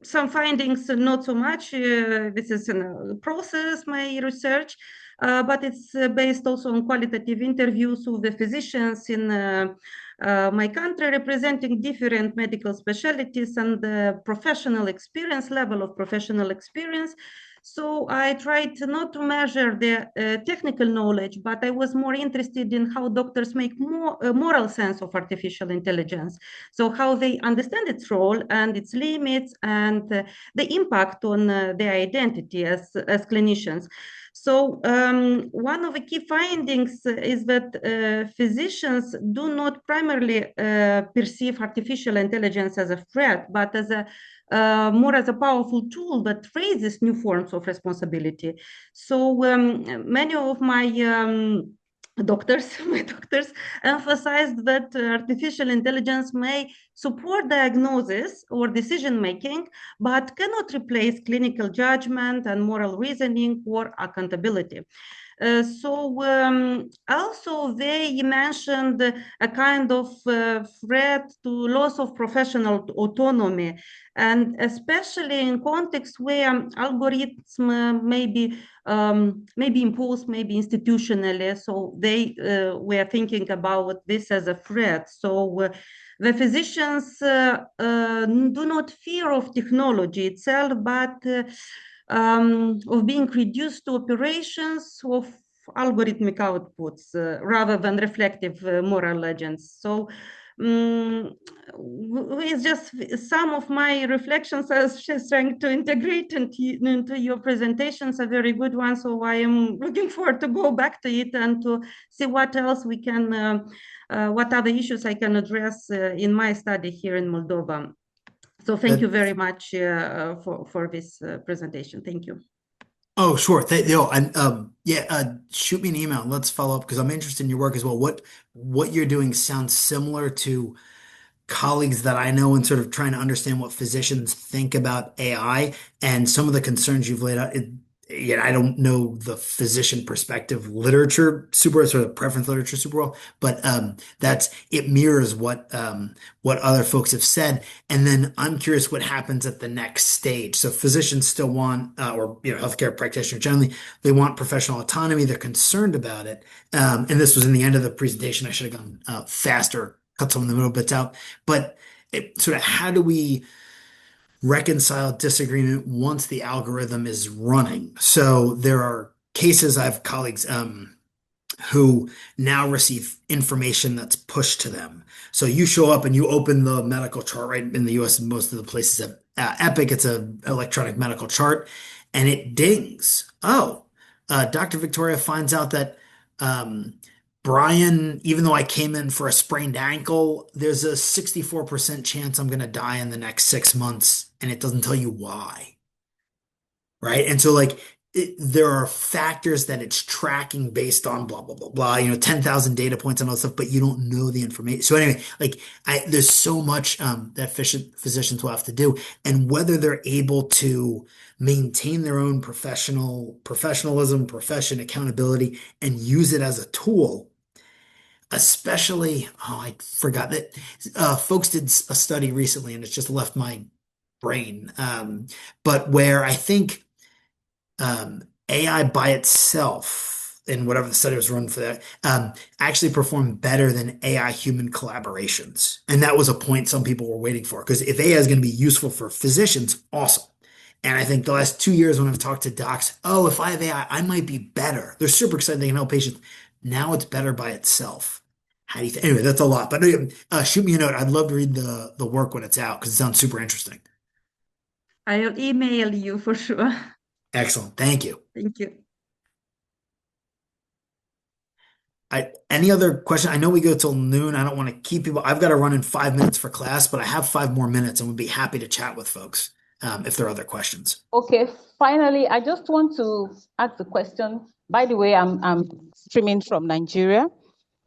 some findings, not so much. This is in a process, my research, but it's based also on qualitative interviews with the physicians in my country, representing different medical specialties and the professional experience, level of professional experience. So I tried not to measure the technical knowledge, but I was more interested in how doctors make moral sense of artificial intelligence. So how they understand its role and its limits, and the impact on their identity as clinicians. So one of the key findings is that physicians do not primarily perceive artificial intelligence as a threat, but as more as a powerful tool that raises new forms of responsibility. So many of my doctors emphasized that artificial intelligence may support diagnosis or decision making, but cannot replace clinical judgment and moral reasoning or accountability. Also they mentioned a kind of threat to loss of professional autonomy, and especially in contexts where algorithms may be imposed, maybe institutionally. So they were thinking about this as a threat. So the physicians do not fear of technology itself, but of being reduced to operations of algorithmic outputs rather than reflective moral legends. So it's just some of my reflections. I was just trying to integrate into your presentations, a very good one. So I am looking forward to go back to it and to see what else we can, what other issues I can address in my study here in Moldova. So thank you very much for this presentation. Thank you. Oh, sure. And shoot me an email. Let's follow up, because I'm interested in your work as well. What you're doing sounds similar to colleagues that I know and sort of trying to understand what physicians think about AI and some of the concerns you've laid out. I don't know the physician perspective literature super, sort of preference literature super well, but that's it mirrors what other folks have said. And then I'm curious what happens at the next stage. So physicians still want, or healthcare practitioners generally, they want professional autonomy. They're concerned about it. And this was in the end of the presentation. I should have gone faster, cut some of the middle bits out. But sort of how do we reconcile disagreement once the algorithm is running? So there are cases, I have colleagues who now receive information that's pushed to them. So you show up and you open the medical chart, right? In the US, most of the places have Epic, it's an electronic medical chart, and it dings. Oh, Dr. Victoria finds out that Brian, even though I came in for a sprained ankle, there's a 64% chance I'm going to die in the next 6 months, and it doesn't tell you why. Right. And so, like, there are factors that it's tracking based on blah, blah, blah, blah, 10,000 data points and all that stuff, but you don't know the information. So, anyway, like, there's so much that physicians will have to do, and whether they're able to maintain their own professionalism, profession, accountability, and use it as a tool. Especially, I forgot that folks did a study recently, and it's just left my brain. But where I think AI by itself, and whatever the study was run for that, actually performed better than AI human collaborations. And that was a point some people were waiting for. Because if AI is going to be useful for physicians, awesome. And I think the last 2 years when I've talked to docs, oh, if I have AI, I might be better. They're super excited they can help patients. Now it's better by itself. How do you think? Anyway, that's a lot. But shoot me a note. I'd love to read the work when it's out because it sounds super interesting. I'll email you for sure. Excellent. Thank you. Thank you. Any other question? I know we go till noon. I don't want to keep people. I've got to run in 5 minutes for class, but I have 5 more minutes and would be happy to chat with folks if there are other questions. Okay, finally, I just want to ask the question. By the way, I'm streaming from Nigeria.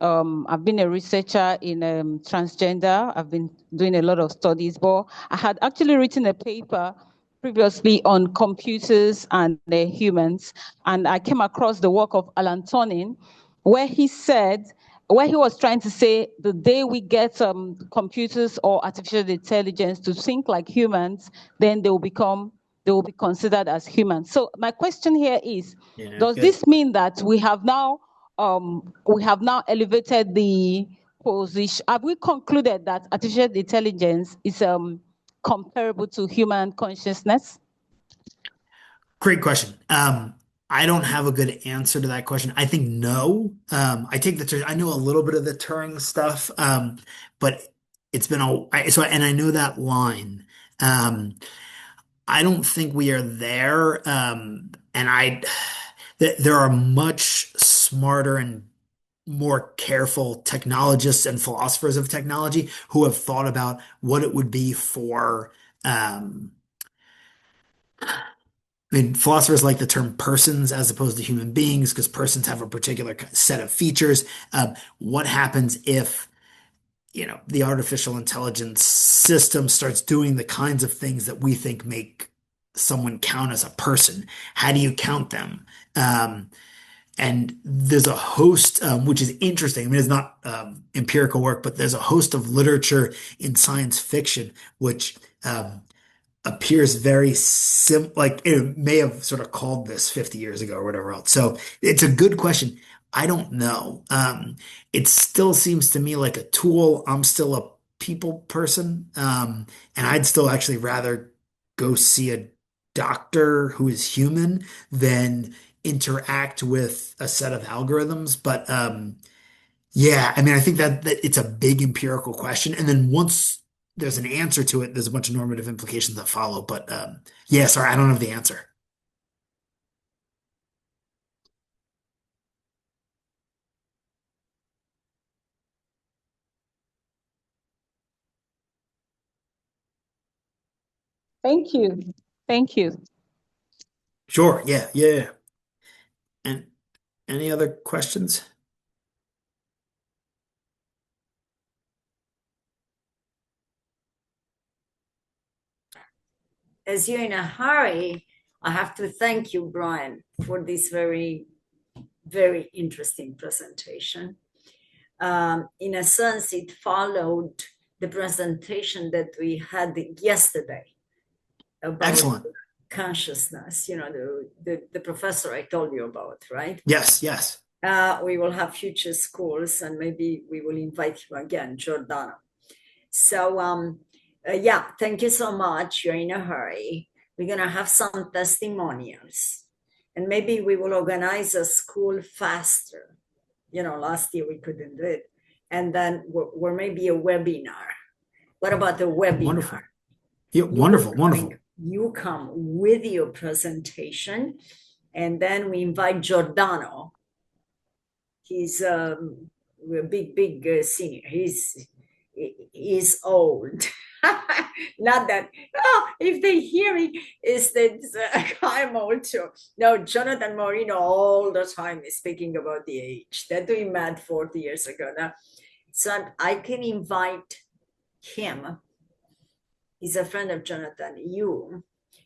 I've been a researcher in transgender. I've been doing a lot of studies, but I had actually written a paper previously on computers and humans, and I came across the work of Alan Turing, where he was trying to say the day we get computers or artificial intelligence to think like humans, then they will be considered as humans. So my question here is, does this mean that we have now elevated the position? Have we concluded that artificial intelligence is comparable to human consciousness? Great question. I don't have a good answer to that question. I think no. I know a little bit of the Turing stuff, but it's been and I know that line. I don't think we are there. There are much smarter and more careful technologists and philosophers of technology who have thought about what it would be for, philosophers like the term persons as opposed to human beings because persons have a particular set of features. What happens if, the artificial intelligence system starts doing the kinds of things that we think make someone count as a person? How do you count them? And there's a host, which is interesting. I mean, it's not empirical work, but there's a host of literature in science fiction which appears very like it may have sort of called this 50 years ago or whatever else. So it's a good question. I don't know. It still seems to me like a tool. I'm still a people person. And I'd still actually rather go see a doctor who is human than interact with a set of algorithms. But yeah, I mean, I think that it's a big empirical question. And then once there's an answer to it, there's a bunch of normative implications that follow. But yeah, sorry, I don't have the answer. Thank you. Thank you. Sure. Yeah. Yeah. And any other questions? as you're in a hurry, I have to thank you, Bryan, for this very, very interesting presentation. In a sense, it followed the presentation that we had yesterday about Excellent. consciousness, the professor I told you about, right? Yes, yes. We will have future schools, and maybe we will invite you again, Giordano. So, yeah, thank you so much. You're in a hurry. We're going to have some testimonials, and maybe we will organize a school faster. Last year we couldn't do it. And then we're maybe a webinar. What about the webinar? Wonderful. Yeah, wonderful, wonderful. You come with your presentation, and then we invite Giordano. He's a big senior. He's old. Not that. Oh, if they hear me, is that I'm old too. No, Jonathan Moreno all the time is speaking about the age that we met 40 years ago now. So I can invite him. He's a friend of Jonathan, you.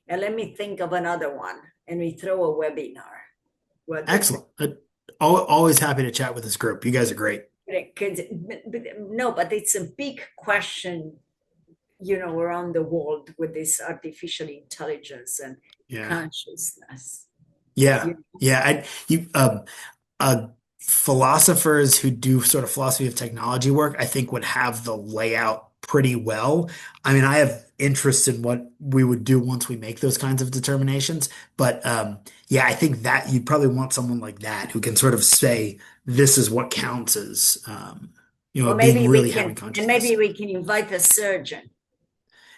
And let me think of another one. And we throw a webinar. Excellent. Always happy to chat with this group. You guys are great. No, but it's a big question, around the world with this artificial intelligence and consciousness. Yeah. Philosophers who do sort of philosophy of technology work, I think, would have the layout pretty well. I mean, I have interest in what we would do once we make those kinds of determinations. But I think that you'd probably want someone like that who can sort of say, this is what counts as, being really having consciousness. And maybe we can invite a surgeon.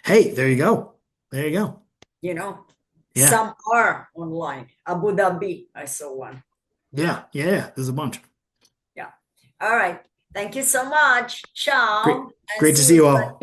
Hey, there you go. There you go. Some are online. Abu Dhabi, I saw one. Yeah, there's a bunch. Yeah. All right. Thank you so much. Ciao. Great to see you all.